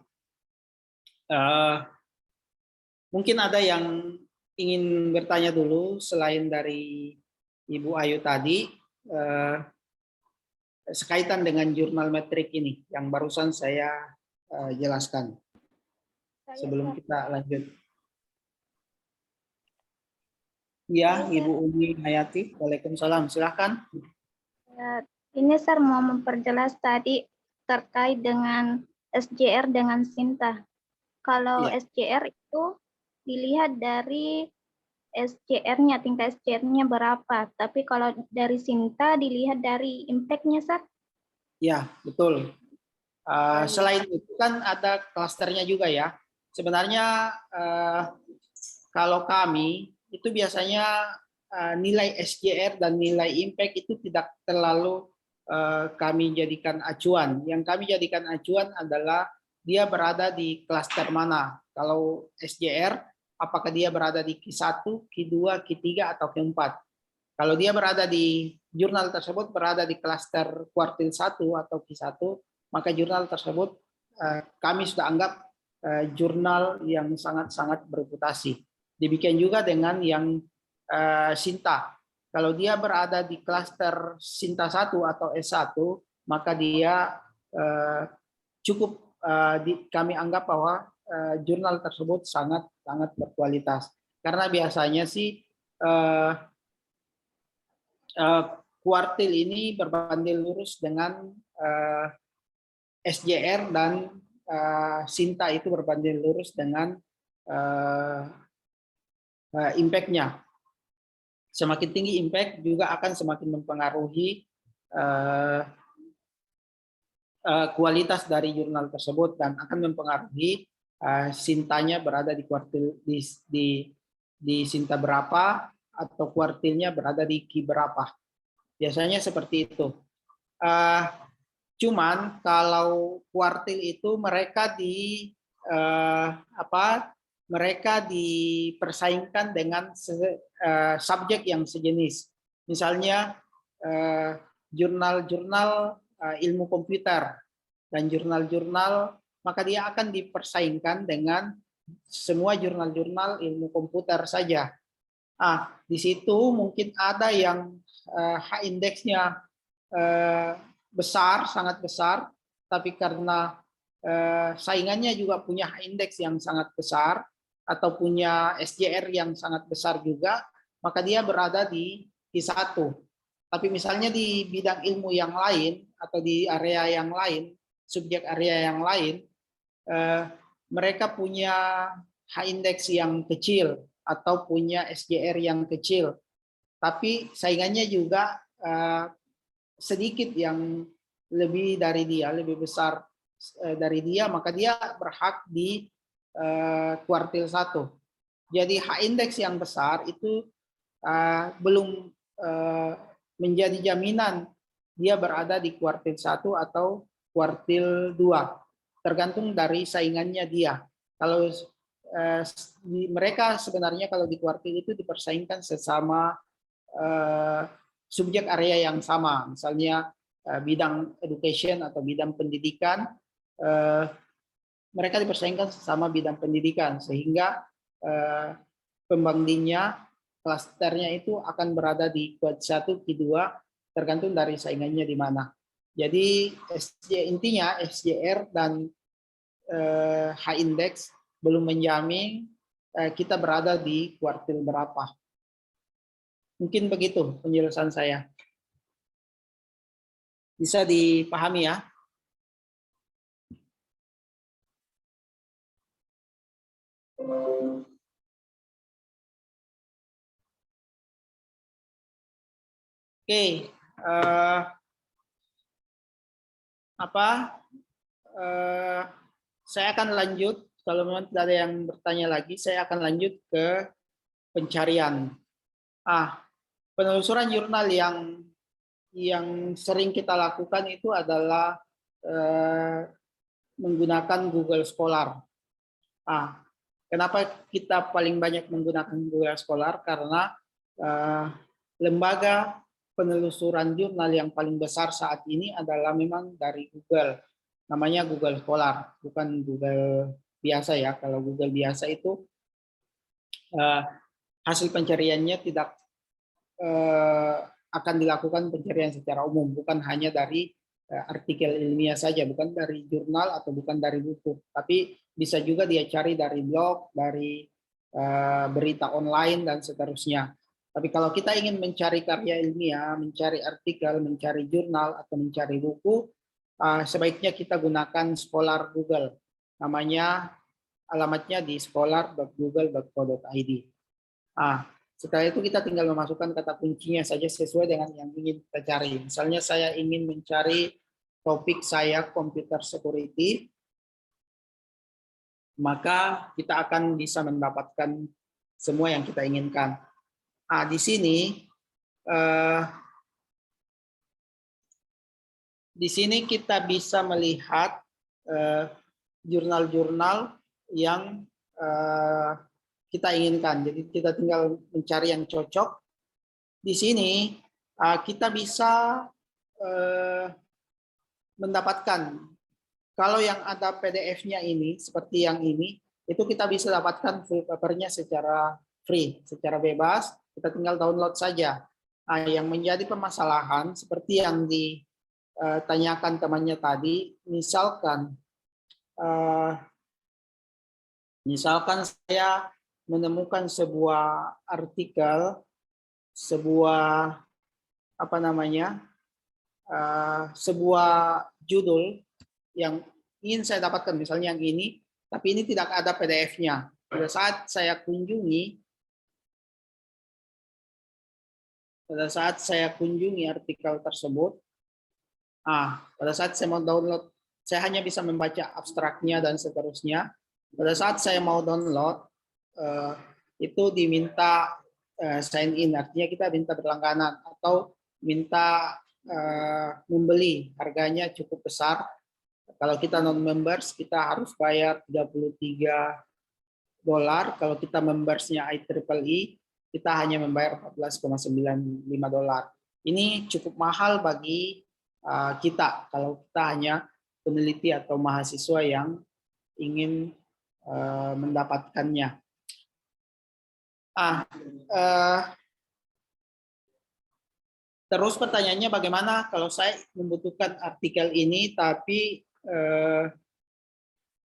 Mungkin ada yang ingin bertanya dulu selain dari Ibu Ayu tadi, sekaitan dengan jurnal metrik ini yang barusan saya jelaskan. Sebelum kita lanjut. Ya, Ibu Umi Hayati, Waalaikumsalam, silahkan. Ya, ini Sir mau memperjelas tadi terkait dengan SJR dengan Sinta. Kalau Ya. SJR itu dilihat dari SJR-nya, tingkat SJR-nya berapa. Tapi kalau dari Sinta dilihat dari impact-nya, Sir. Ya, betul. Selain itu kan ada klasternya juga ya. Sebenarnya kalau kami itu biasanya nilai SJR dan nilai impact itu tidak terlalu kami jadikan acuan. Yang kami jadikan acuan adalah dia berada di klaster mana. Kalau SJR, apakah dia berada di Q1, Q2, Q3, atau Q4. Kalau dia berada di jurnal tersebut berada di klaster kuartil 1 atau Q1, maka jurnal tersebut kami sudah anggap jurnal yang sangat-sangat bereputasi. Demikian juga dengan yang Sinta. Kalau dia berada di klaster Sinta 1 atau S1, maka dia cukup kami anggap bahwa jurnal tersebut sangat berkualitas. Karena biasanya sih kuartil ini berbanding lurus dengan SJR dan Sinta itu berbanding lurus dengan impact-nya. Semakin tinggi impact juga akan semakin mempengaruhi kualitas dari jurnal tersebut dan akan mempengaruhi Sintanya berada di kuartil di Sinta berapa atau kuartilnya berada di Q berapa. Biasanya seperti itu. Cuman kalau kuartil itu mereka mereka dipersaingkan dengan subjek yang sejenis. Misalnya jurnal-jurnal ilmu komputer dan jurnal-jurnal, maka dia akan dipersaingkan dengan semua jurnal-jurnal ilmu komputer saja. Di situ mungkin ada yang H-indeksnya besar, sangat besar, tapi karena saingannya juga punya H-indeks yang sangat besar atau punya SJR yang sangat besar juga, maka dia berada di Q1. Tapi misalnya di bidang ilmu yang lain atau di area yang lain, subjek area yang lain, mereka punya H-indeks yang kecil atau punya SJR yang kecil, tapi saingannya juga sedikit yang lebih dari dia, lebih besar dari dia, maka dia berhak di kuartil 1. Jadi H-indeks yang besar itu belum menjadi jaminan dia berada di kuartil 1 atau kuartil 2. Tergantung dari saingannya dia. Kalau mereka sebenarnya kalau di kuartil itu dipersaingkan sesama subjek area yang sama. Misalnya bidang education atau bidang pendidikan, mereka dipersaingkan sesama bidang pendidikan, sehingga pembandingnya, klasternya itu akan berada di Q1, Q2, tergantung dari saingannya di mana. Jadi intinya SJR dan H-index belum menjamin kita berada di kuartil berapa. Mungkin begitu penjelasan saya. Bisa dipahami ya? Oke, saya akan lanjut. Kalau memang tidak ada yang bertanya lagi, saya akan lanjut ke pencarian. Penelusuran jurnal yang sering kita lakukan itu adalah menggunakan Google Scholar. Kenapa kita paling banyak menggunakan Google Scholar? Karena lembaga penelusuran jurnal yang paling besar saat ini adalah memang dari Google. Namanya Google Scholar, bukan Google biasa ya. Kalau Google biasa itu hasil pencariannya tidak akan dilakukan pencarian secara umum, bukan hanya dari artikel ilmiah saja, bukan dari jurnal atau bukan dari buku, tapi bisa juga dia cari dari blog, dari berita online dan seterusnya. Tapi kalau kita ingin mencari karya ilmiah, mencari artikel, mencari jurnal atau mencari buku, sebaiknya kita gunakan Scholar Google. Namanya, alamatnya di scholar.google.co.id. Setelah itu kita tinggal memasukkan kata kuncinya saja sesuai dengan yang ingin kita cari. Misalnya saya ingin mencari topik saya computer security, maka kita akan bisa mendapatkan semua yang kita inginkan. Di sini kita bisa melihat jurnal-jurnal yang kita inginkan. Jadi kita tinggal mencari yang cocok. Di sini kita bisa mendapatkan, kalau yang ada PDF-nya ini, seperti yang ini, itu kita bisa dapatkan full paper-nya secara free, secara bebas. Kita tinggal download saja. Yang menjadi permasalahan, seperti yang ditanyakan temannya tadi, misalkan saya menemukan sebuah artikel, sebuah sebuah judul yang ingin saya dapatkan, misalnya yang ini, tapi ini tidak ada PDF-nya. Pada saat saya kunjungi artikel tersebut, pada saat saya mau download, saya hanya bisa membaca abstraknya dan seterusnya. Pada saat saya mau download, itu diminta sign in, artinya kita minta berlangganan atau minta membeli, harganya cukup besar. Kalau kita non-members, kita harus bayar $33. Kalau kita membersnya IEEE, kita hanya membayar $14,95. Ini cukup mahal bagi kita, kalau kita hanya peneliti atau mahasiswa yang ingin mendapatkannya. Terus pertanyaannya, bagaimana kalau saya membutuhkan artikel ini tapi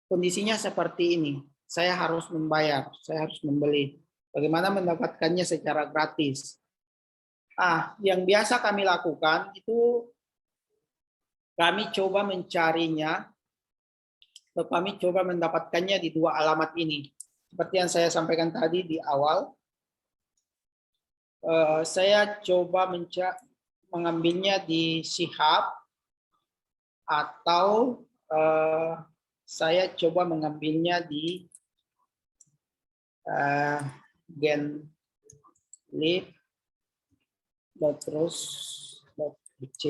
kondisinya seperti ini, saya harus membayar, saya harus membeli. Bagaimana mendapatkannya secara gratis? Yang biasa kami lakukan itu kami coba mencarinya, atau kami coba mendapatkannya di dua alamat ini. Seperti yang saya sampaikan tadi di awal, saya coba mengambilnya di Shihab, atau saya coba mengambilnya di genlib.terus.bc.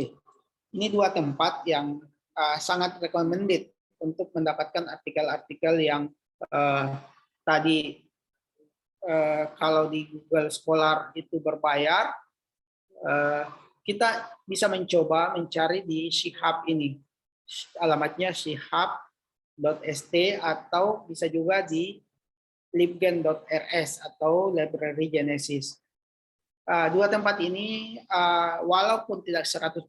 Ini dua tempat yang sangat recommended untuk mendapatkan artikel-artikel yang tadi kalau di Google Scholar itu berbayar, kita bisa mencoba mencari di Shihab ini. Alamatnya shihab.st, atau bisa juga di libgen.rs atau Library Genesis. Dua tempat ini walaupun tidak 100%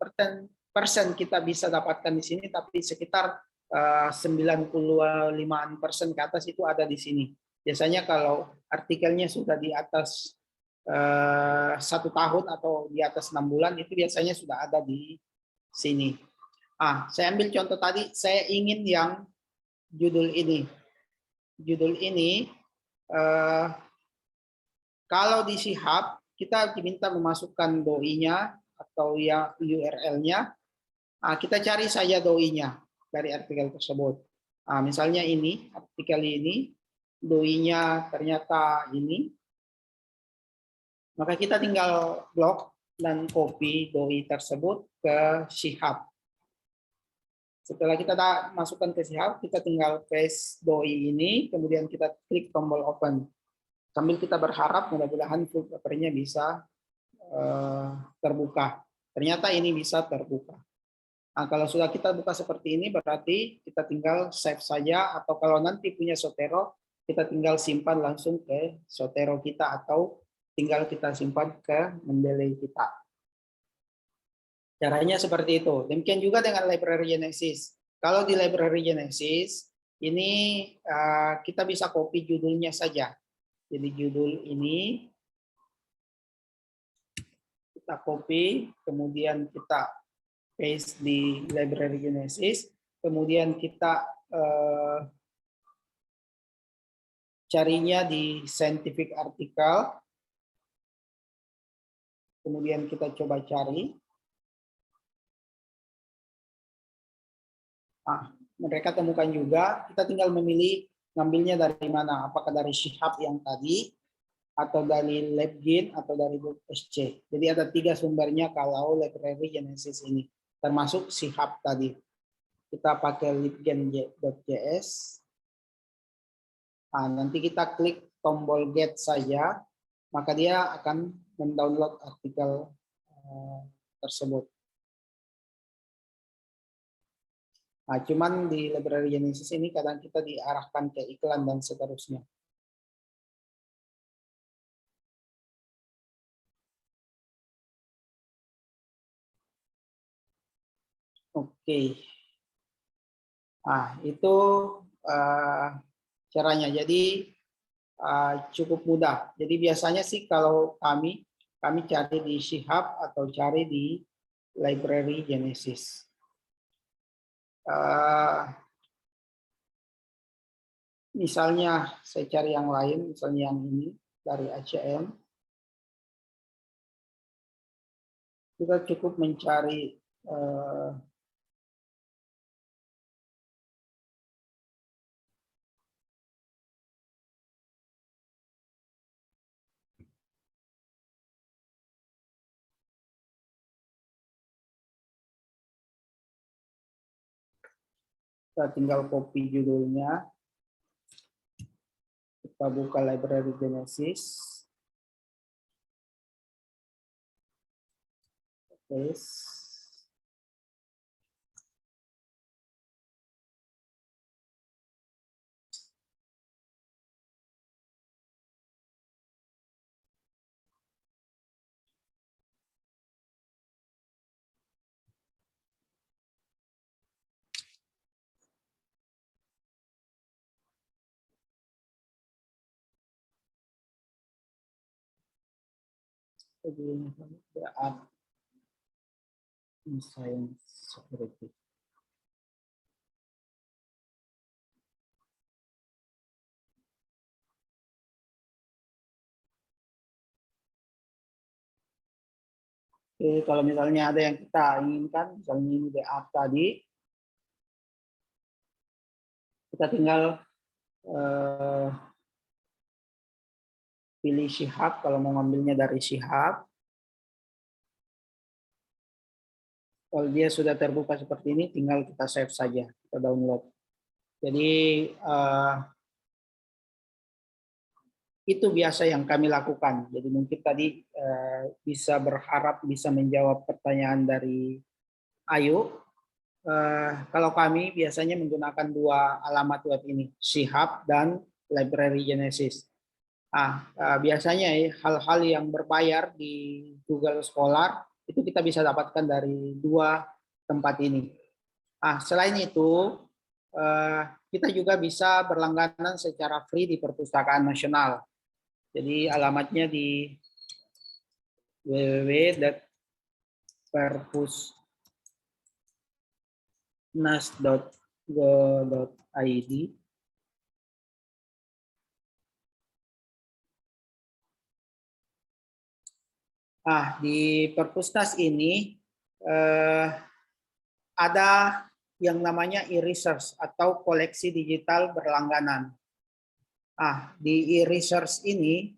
kita bisa dapatkan di sini, tapi sekitar 95% ke atas itu ada di sini. Biasanya kalau artikelnya sudah di atas 1 tahun atau di atas 6 bulan itu biasanya sudah ada di sini. Saya ambil contoh tadi, saya ingin yang judul ini. Judul ini kalau di Shihab kita diminta memasukkan doi-nya atau ya URL-nya. Kita cari saja doi-nya dari artikel tersebut. Misalnya ini, artikel ini, doi-nya ternyata ini. Maka kita tinggal blok dan copy doi tersebut ke Shihab. Setelah kita masukkan ke Shihab, kita tinggal paste doi ini, kemudian kita klik tombol open. Sambil kita berharap mudah-mudahan full papernya bisa terbuka. Ternyata ini bisa terbuka. Kalau sudah kita buka seperti ini, berarti kita tinggal save saja, atau kalau nanti punya Zotero, kita tinggal simpan langsung ke Zotero kita, atau tinggal kita simpan ke Mendeley kita. Caranya seperti itu. Demikian juga dengan Library Genesis. Kalau di Library Genesis, ini kita bisa copy judulnya saja. Jadi judul ini kita copy, kemudian kita paste di Library Genesis, kemudian kita carinya di scientific article, kemudian kita coba cari. Mereka temukan juga, kita tinggal memilih ngambilnya dari mana, apakah dari Shihab yang tadi, atau dari LabGen, atau dari BookSC. Jadi ada 3 sumbernya kalau Library Genesis ini, termasuk Shihab tadi. Kita pakai libgen.js. Nanti kita klik tombol get saja, maka dia akan mendownload artikel tersebut. Cuman di Library Genesis ini kadang kita diarahkan ke iklan dan seterusnya. Oke. Itu caranya. Jadi cukup mudah. Jadi biasanya sih kalau kami cari di Shihab atau cari di Library Genesis. Misalnya saya cari yang lain, misalnya yang ini dari ACM. Kita cukup mencari kita tinggal copy judulnya, kita buka Library Genesis, paste, Science Security. Oke, kalau misalnya ada yang kita inginkan, misalnya ini DA tadi, kita tinggal pilih Shihab kalau mau ngambilnya dari Shihab. Kalau dia sudah terbuka seperti ini, tinggal kita save saja, kita download. Jadi itu biasa yang kami lakukan. Jadi mungkin tadi bisa berharap bisa menjawab pertanyaan dari Ayu. Kalau kami biasanya menggunakan 2 alamat web ini, Shihab dan Library Genesis. Biasanya hal-hal yang berbayar di Google Scholar itu kita bisa dapatkan dari 2 tempat ini. Selain itu, kita juga bisa berlangganan secara free di Perpustakaan Nasional. Jadi alamatnya di www.perpusnas.go.id. Di Perpusnas ini ada yang namanya e-research atau koleksi digital berlangganan. Di e-research ini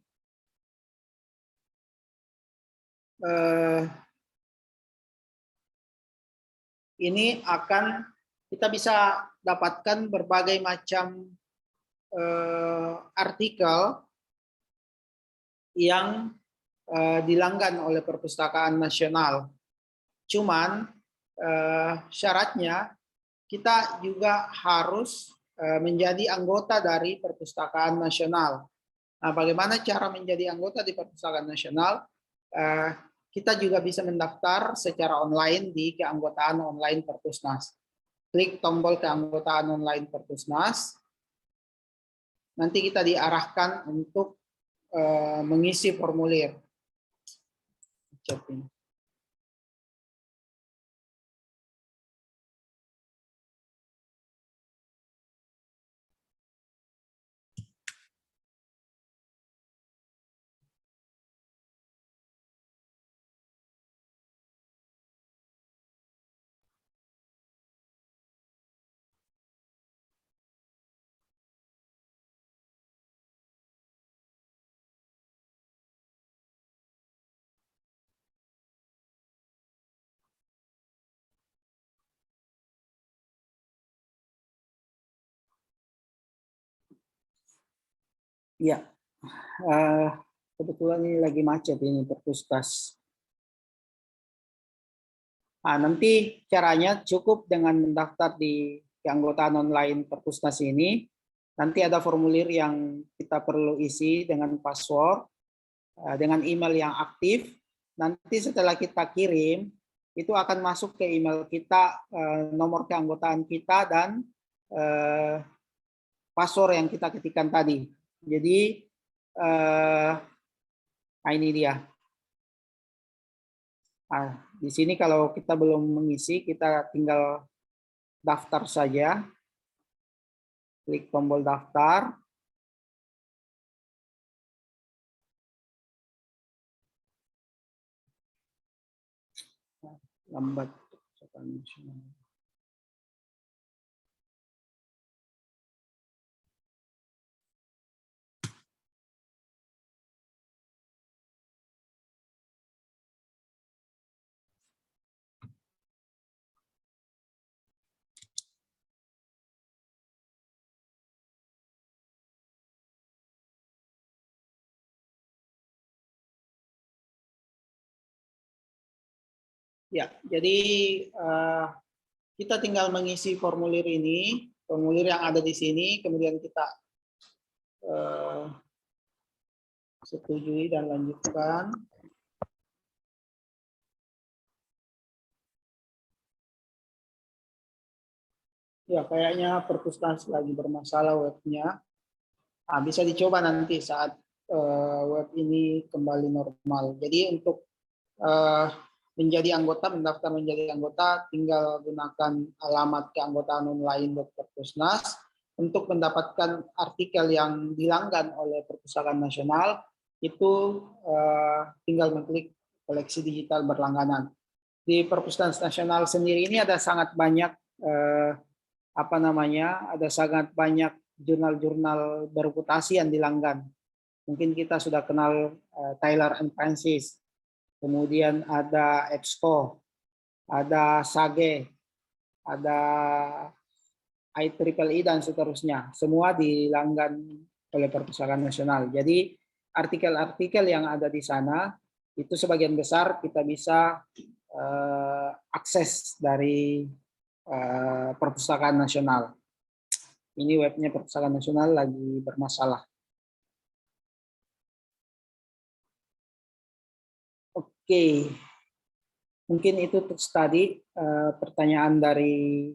akan kita bisa dapatkan berbagai macam artikel yang dilanggan oleh Perpustakaan Nasional. Cuman syaratnya kita juga harus menjadi anggota dari Perpustakaan Nasional. Bagaimana cara menjadi anggota di Perpustakaan Nasional? Kita juga bisa mendaftar secara online di keanggotaan online Perpusnas. Klik tombol keanggotaan online Perpusnas. Nanti kita diarahkan untuk mengisi formulir. Ya, kebetulan ini lagi macet ini Perpusnas. Nanti caranya cukup dengan mendaftar di keanggotaan online Perpusnas ini. Nanti ada formulir yang kita perlu isi dengan password, dengan email yang aktif. Nanti setelah kita kirim, itu akan masuk ke email kita nomor keanggotaan kita dan password yang kita ketikkan tadi. Jadi ini dia. Di sini kalau kita belum mengisi, kita tinggal daftar saja. Klik tombol daftar. Lambat. Ya, jadi kita tinggal mengisi formulir ini, formulir yang ada di sini, kemudian kita setujui dan lanjutkan. Ya, kayaknya Perpusnas lagi bermasalah webnya. Bisa dicoba nanti saat web ini kembali normal. Jadi untuk menjadi anggota, mendaftar menjadi anggota, tinggal gunakan alamat keanggotaan online Perpusnas untuk mendapatkan artikel yang dilanggan oleh Perpustakaan Nasional. Itu tinggal mengklik koleksi digital berlangganan. Di Perpustakaan Nasional sendiri ini ada sangat banyak ada sangat banyak jurnal-jurnal bereputasi yang dilanggan. Mungkin kita sudah kenal Taylor and Francis. Kemudian ada EBSCO, ada SAGE, ada IEEE dan seterusnya. Semua dilanggan oleh Perpustakaan Nasional. Jadi artikel-artikel yang ada di sana itu sebagian besar kita bisa akses dari Perpustakaan Nasional. Ini webnya Perpustakaan Nasional lagi bermasalah. Oke, mungkin itu tadi pertanyaan dari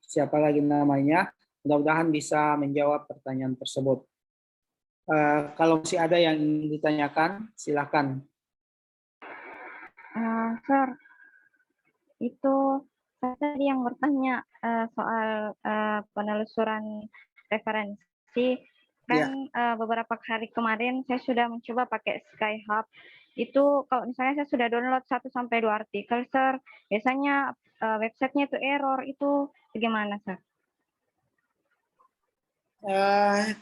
siapa lagi namanya. Mudah-mudahan bisa menjawab pertanyaan tersebut. Kalau masih ada yang ingin ditanyakan, silakan Sir, itu saya tadi yang bertanya soal penelusuran referensi. Kan beberapa hari kemarin saya sudah mencoba pakai Skyhub. Itu kalau misalnya saya sudah download 1 sampai 2 artikel, Sir, biasanya websitenya itu error. Itu bagaimana, Sir?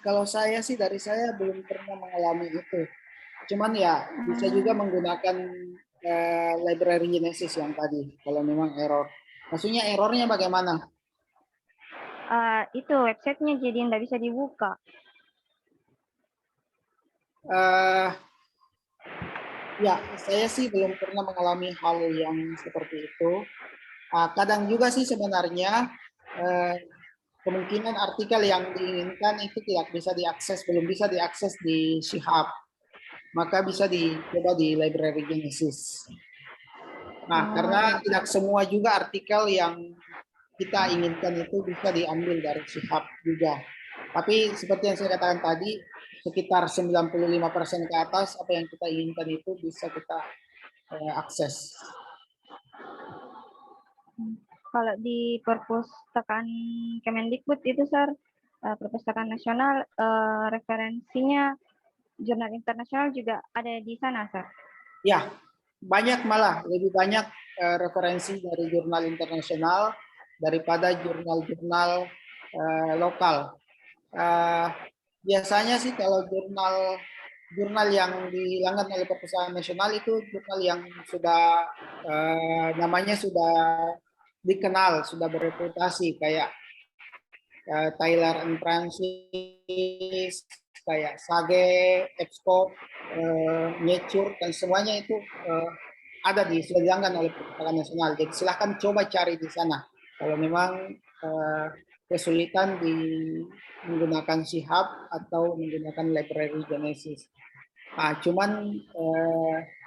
Kalau saya sih dari saya belum pernah mengalami itu. Cuman ya bisa juga menggunakan library Genesis yang tadi kalau memang error. Maksudnya errornya bagaimana? Itu websitenya jadi nggak bisa dibuka. Ya, saya sih belum pernah mengalami hal yang seperti itu. Kadang juga sih sebenarnya kemungkinan artikel yang diinginkan itu tidak bisa diakses, belum bisa diakses di Shihab. Maka bisa dicoba di library Genesis. Nah, karena tidak semua juga artikel yang kita inginkan itu bisa diambil dari Shihab juga. Tapi seperti yang saya katakan tadi, sekitar 95% ke atas apa yang kita inginkan itu bisa kita akses. Kalau di perpustakaan Kemendikbud itu, Sir, perpustakaan nasional, referensinya jurnal internasional juga ada di sana, Sir. Ya, banyak malah, lebih banyak referensi dari jurnal internasional daripada jurnal-jurnal lokal. Biasanya sih kalau jurnal yang dihilangkan oleh perpustakaan nasional itu jurnal yang sudah namanya sudah dikenal, sudah bereputasi kayak Tyler and Francis, kayak Sage, EBSCO, Nature, dan semuanya itu ada sudah diangkat oleh perpustakaan nasional. Jadi silahkan coba cari di sana. Kalau memang kesulitan di menggunakan Shihab atau menggunakan library Genesis. Cuman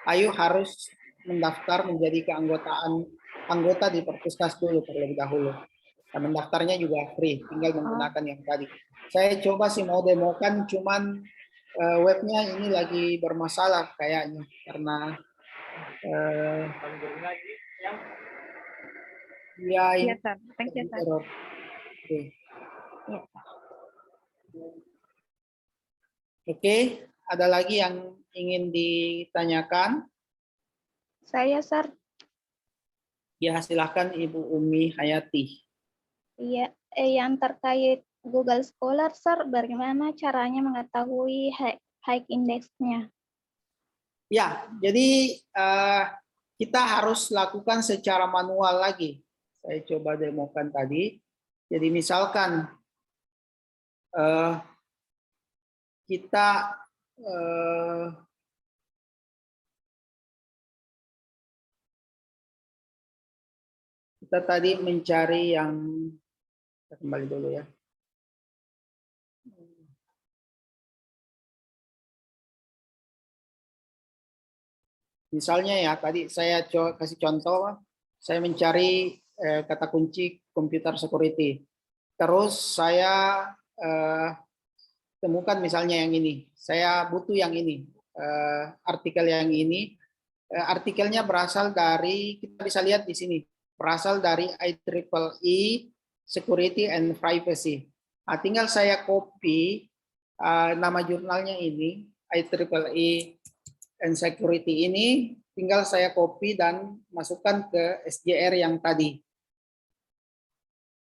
Ayu harus mendaftar menjadi anggota di Perpuskas dulu terlebih dahulu. Mendaftarnya juga free, tinggal menggunakan yang tadi. Saya coba sih mau demokan, cuman webnya ini lagi bermasalah kayaknya karena Iya, Sir. Thank you, Sir. error. Oke, ada lagi yang ingin ditanyakan? Saya, Sir. Ya, silakan Ibu Umi Hayati. Iya, yang terkait Google Scholar, Sir, bagaimana caranya mengetahui high index-nya? Ya, jadi kita harus lakukan secara manual lagi. Saya coba demokan tadi. Jadi misalkan kita tadi mencari yang kembali dulu ya. Misalnya ya, tadi saya kasih contoh, saya mencari kata kunci computer security. Terus saya temukan misalnya yang ini. Saya butuh yang ini, artikel yang ini. Artikelnya berasal dari, kita bisa lihat di sini, berasal dari IEEE Security and Privacy. Tinggal saya copy nama jurnalnya ini, IEEE and Security ini, tinggal saya copy dan masukkan ke SJR yang tadi.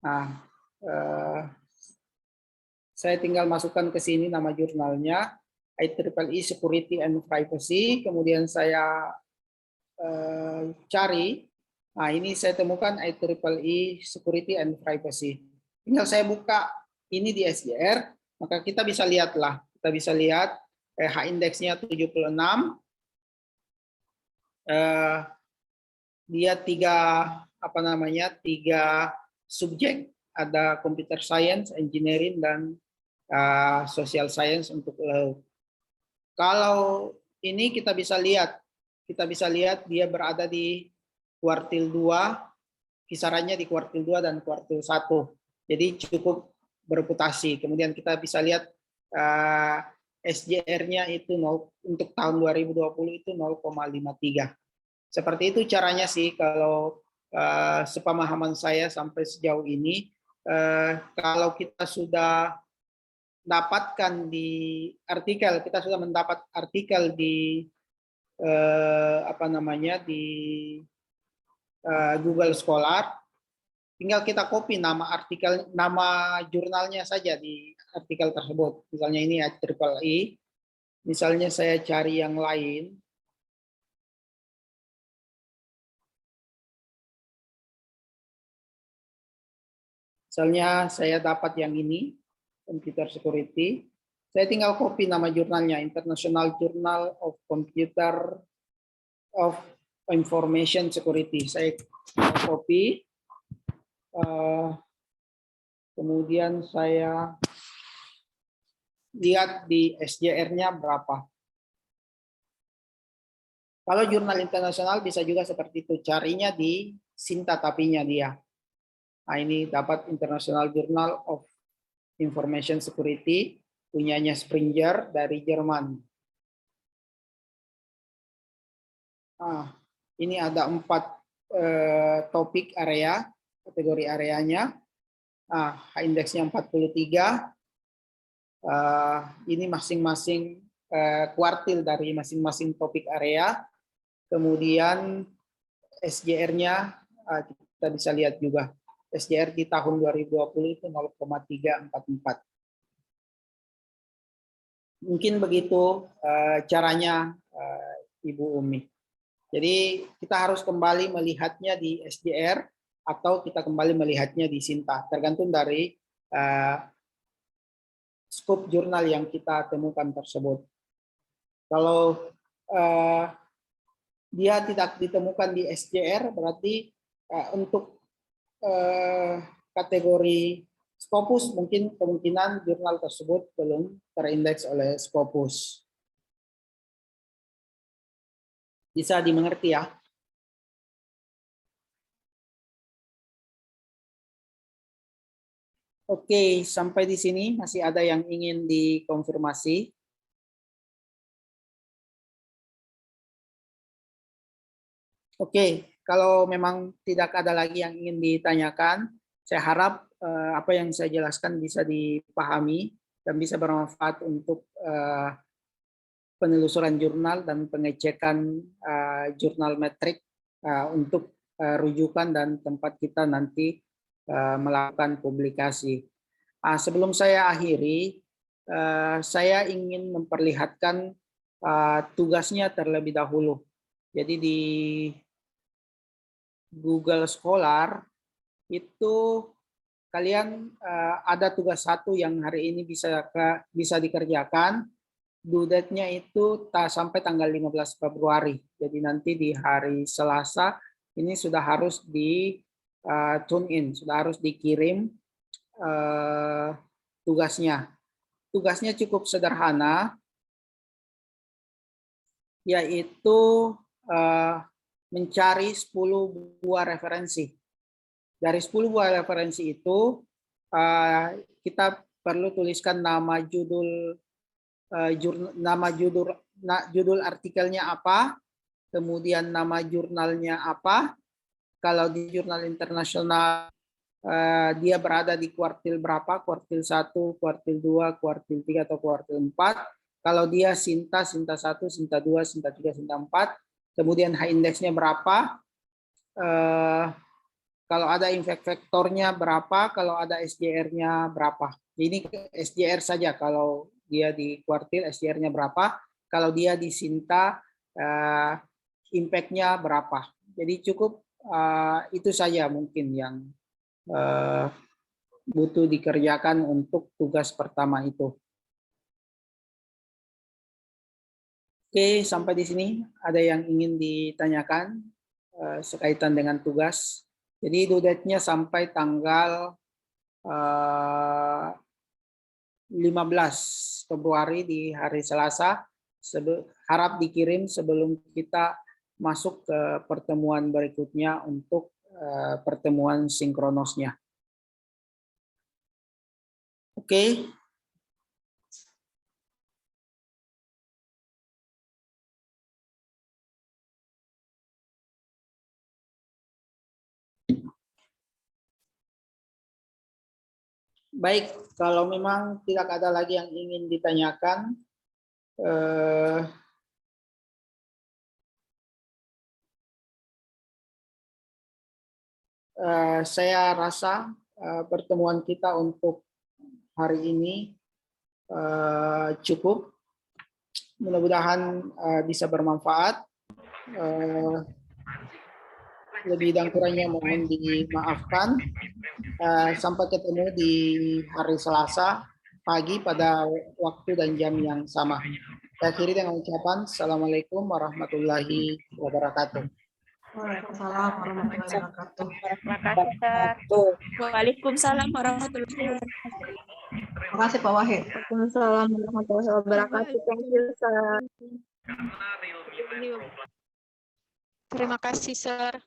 Nah, saya tinggal masukkan ke sini nama jurnalnya, IEEE Security and Privacy, kemudian saya cari. Nah, ini saya temukan IEEE Security and Privacy. Tinggal saya buka ini di SJR, maka kita bisa lihatlah. Kita bisa lihat H-indeksnya 76. Dia tiga subjek, ada computer science, engineering, dan social science untuk law. Kalau ini kita bisa lihat dia berada di kuartil 2, kisarannya di kuartil 2 dan kuartil 1. Jadi cukup bereputasi. Kemudian kita bisa lihat SJR-nya itu untuk tahun 2020 itu 0,53. Seperti itu caranya sih kalau sepemahaman saya sampai sejauh ini. Kalau kita sudah dapatkan di artikel, kita sudah mendapat artikel di apa namanya di Google Scholar, tinggal kita copy nama artikel, nama jurnalnya saja di artikel tersebut. Misalnya ini IEEE, misalnya saya cari yang lain, misalnya saya dapat yang ini, Computer Security, saya tinggal copy nama jurnalnya, International Journal of Computer of Information Security. Saya copy, kemudian saya lihat di SJR-nya berapa. Kalau jurnal internasional bisa juga seperti itu, carinya di Sinta tapinya dia. Nah, ini dapat International Journal of Information Security, punyanya Springer dari Jerman. Nah, ini ada 4 topik area, kategori areanya. Nah, indeksnya 43. Ini masing-masing kuartil dari masing-masing topik area. Kemudian SJR-nya kita bisa lihat juga. SJR di tahun 2020 itu 0,344. Mungkin begitu caranya Ibu Umi. Jadi kita harus kembali melihatnya di SJR atau kita kembali melihatnya di Sinta, tergantung dari skop jurnal yang kita temukan tersebut. Kalau dia tidak ditemukan di SJR, berarti untuk kategori Scopus mungkin kemungkinan jurnal tersebut belum terindeks oleh Scopus. Bisa dimengerti ya? Oke, sampai di sini masih ada yang ingin dikonfirmasi? Oke, kalau memang tidak ada lagi yang ingin ditanyakan, saya harap apa yang saya jelaskan bisa dipahami dan bisa bermanfaat untuk penelusuran jurnal dan pengecekan jurnal metrik untuk rujukan dan tempat kita nanti melakukan publikasi. Sebelum saya akhiri, saya ingin memperlihatkan tugasnya terlebih dahulu. Jadi di Google Scholar itu kalian ada tugas satu yang hari ini bisa dikerjakan. Due date-nya itu sampai tanggal 15 Februari. Jadi nanti di hari Selasa ini sudah harus di tune in, sudah harus dikirim tugasnya. Tugasnya cukup sederhana, yaitu mencari 10 buah referensi. Dari 10 buah referensi itu, kita perlu tuliskan nama judul artikelnya apa, kemudian nama jurnalnya apa. Kalau di jurnal internasional dia berada di kuartil berapa, kuartil 1, kuartil 2, kuartil 3, atau kuartil 4. Kalau dia Sinta 1, Sinta 2, Sinta 3, Sinta 4, kemudian H indeksnya berapa, kalau ada impact vektornya berapa, kalau ada SJR-nya berapa. Ini SJR saja, kalau dia di kuartil SJR-nya berapa, kalau dia di Sinta impact-nya berapa. Jadi cukup itu saja mungkin yang butuh dikerjakan untuk tugas pertama itu. Oke, sampai di sini ada yang ingin ditanyakan sekaitan dengan tugas. Jadi due date-nya sampai tanggal 15 Februari di hari Selasa. Harap dikirim sebelum kita masuk ke pertemuan berikutnya untuk pertemuan sinkronosnya. Oke. Baik, kalau memang tidak ada lagi yang ingin ditanyakan, saya rasa pertemuan kita untuk hari ini cukup. Mudah-mudahan bisa bermanfaat. Lebih dan kurangnya mohon dimaafkan. Sampai ketemu di hari Selasa pagi pada waktu dan jam yang sama. Saya akhiri dengan ucapan Assalamualaikum warahmatullahi wabarakatuh. Waalaikumsalam warahmatullahi wabarakatuh. Terima kasih, Sir. Waalaikumsalam warahmatullahi wabarakatuh. Terima kasih Pak Wahid. Waalaikumsalam warahmatullahi wabarakatuh. Thank you, Sir. Terima kasih, Sir.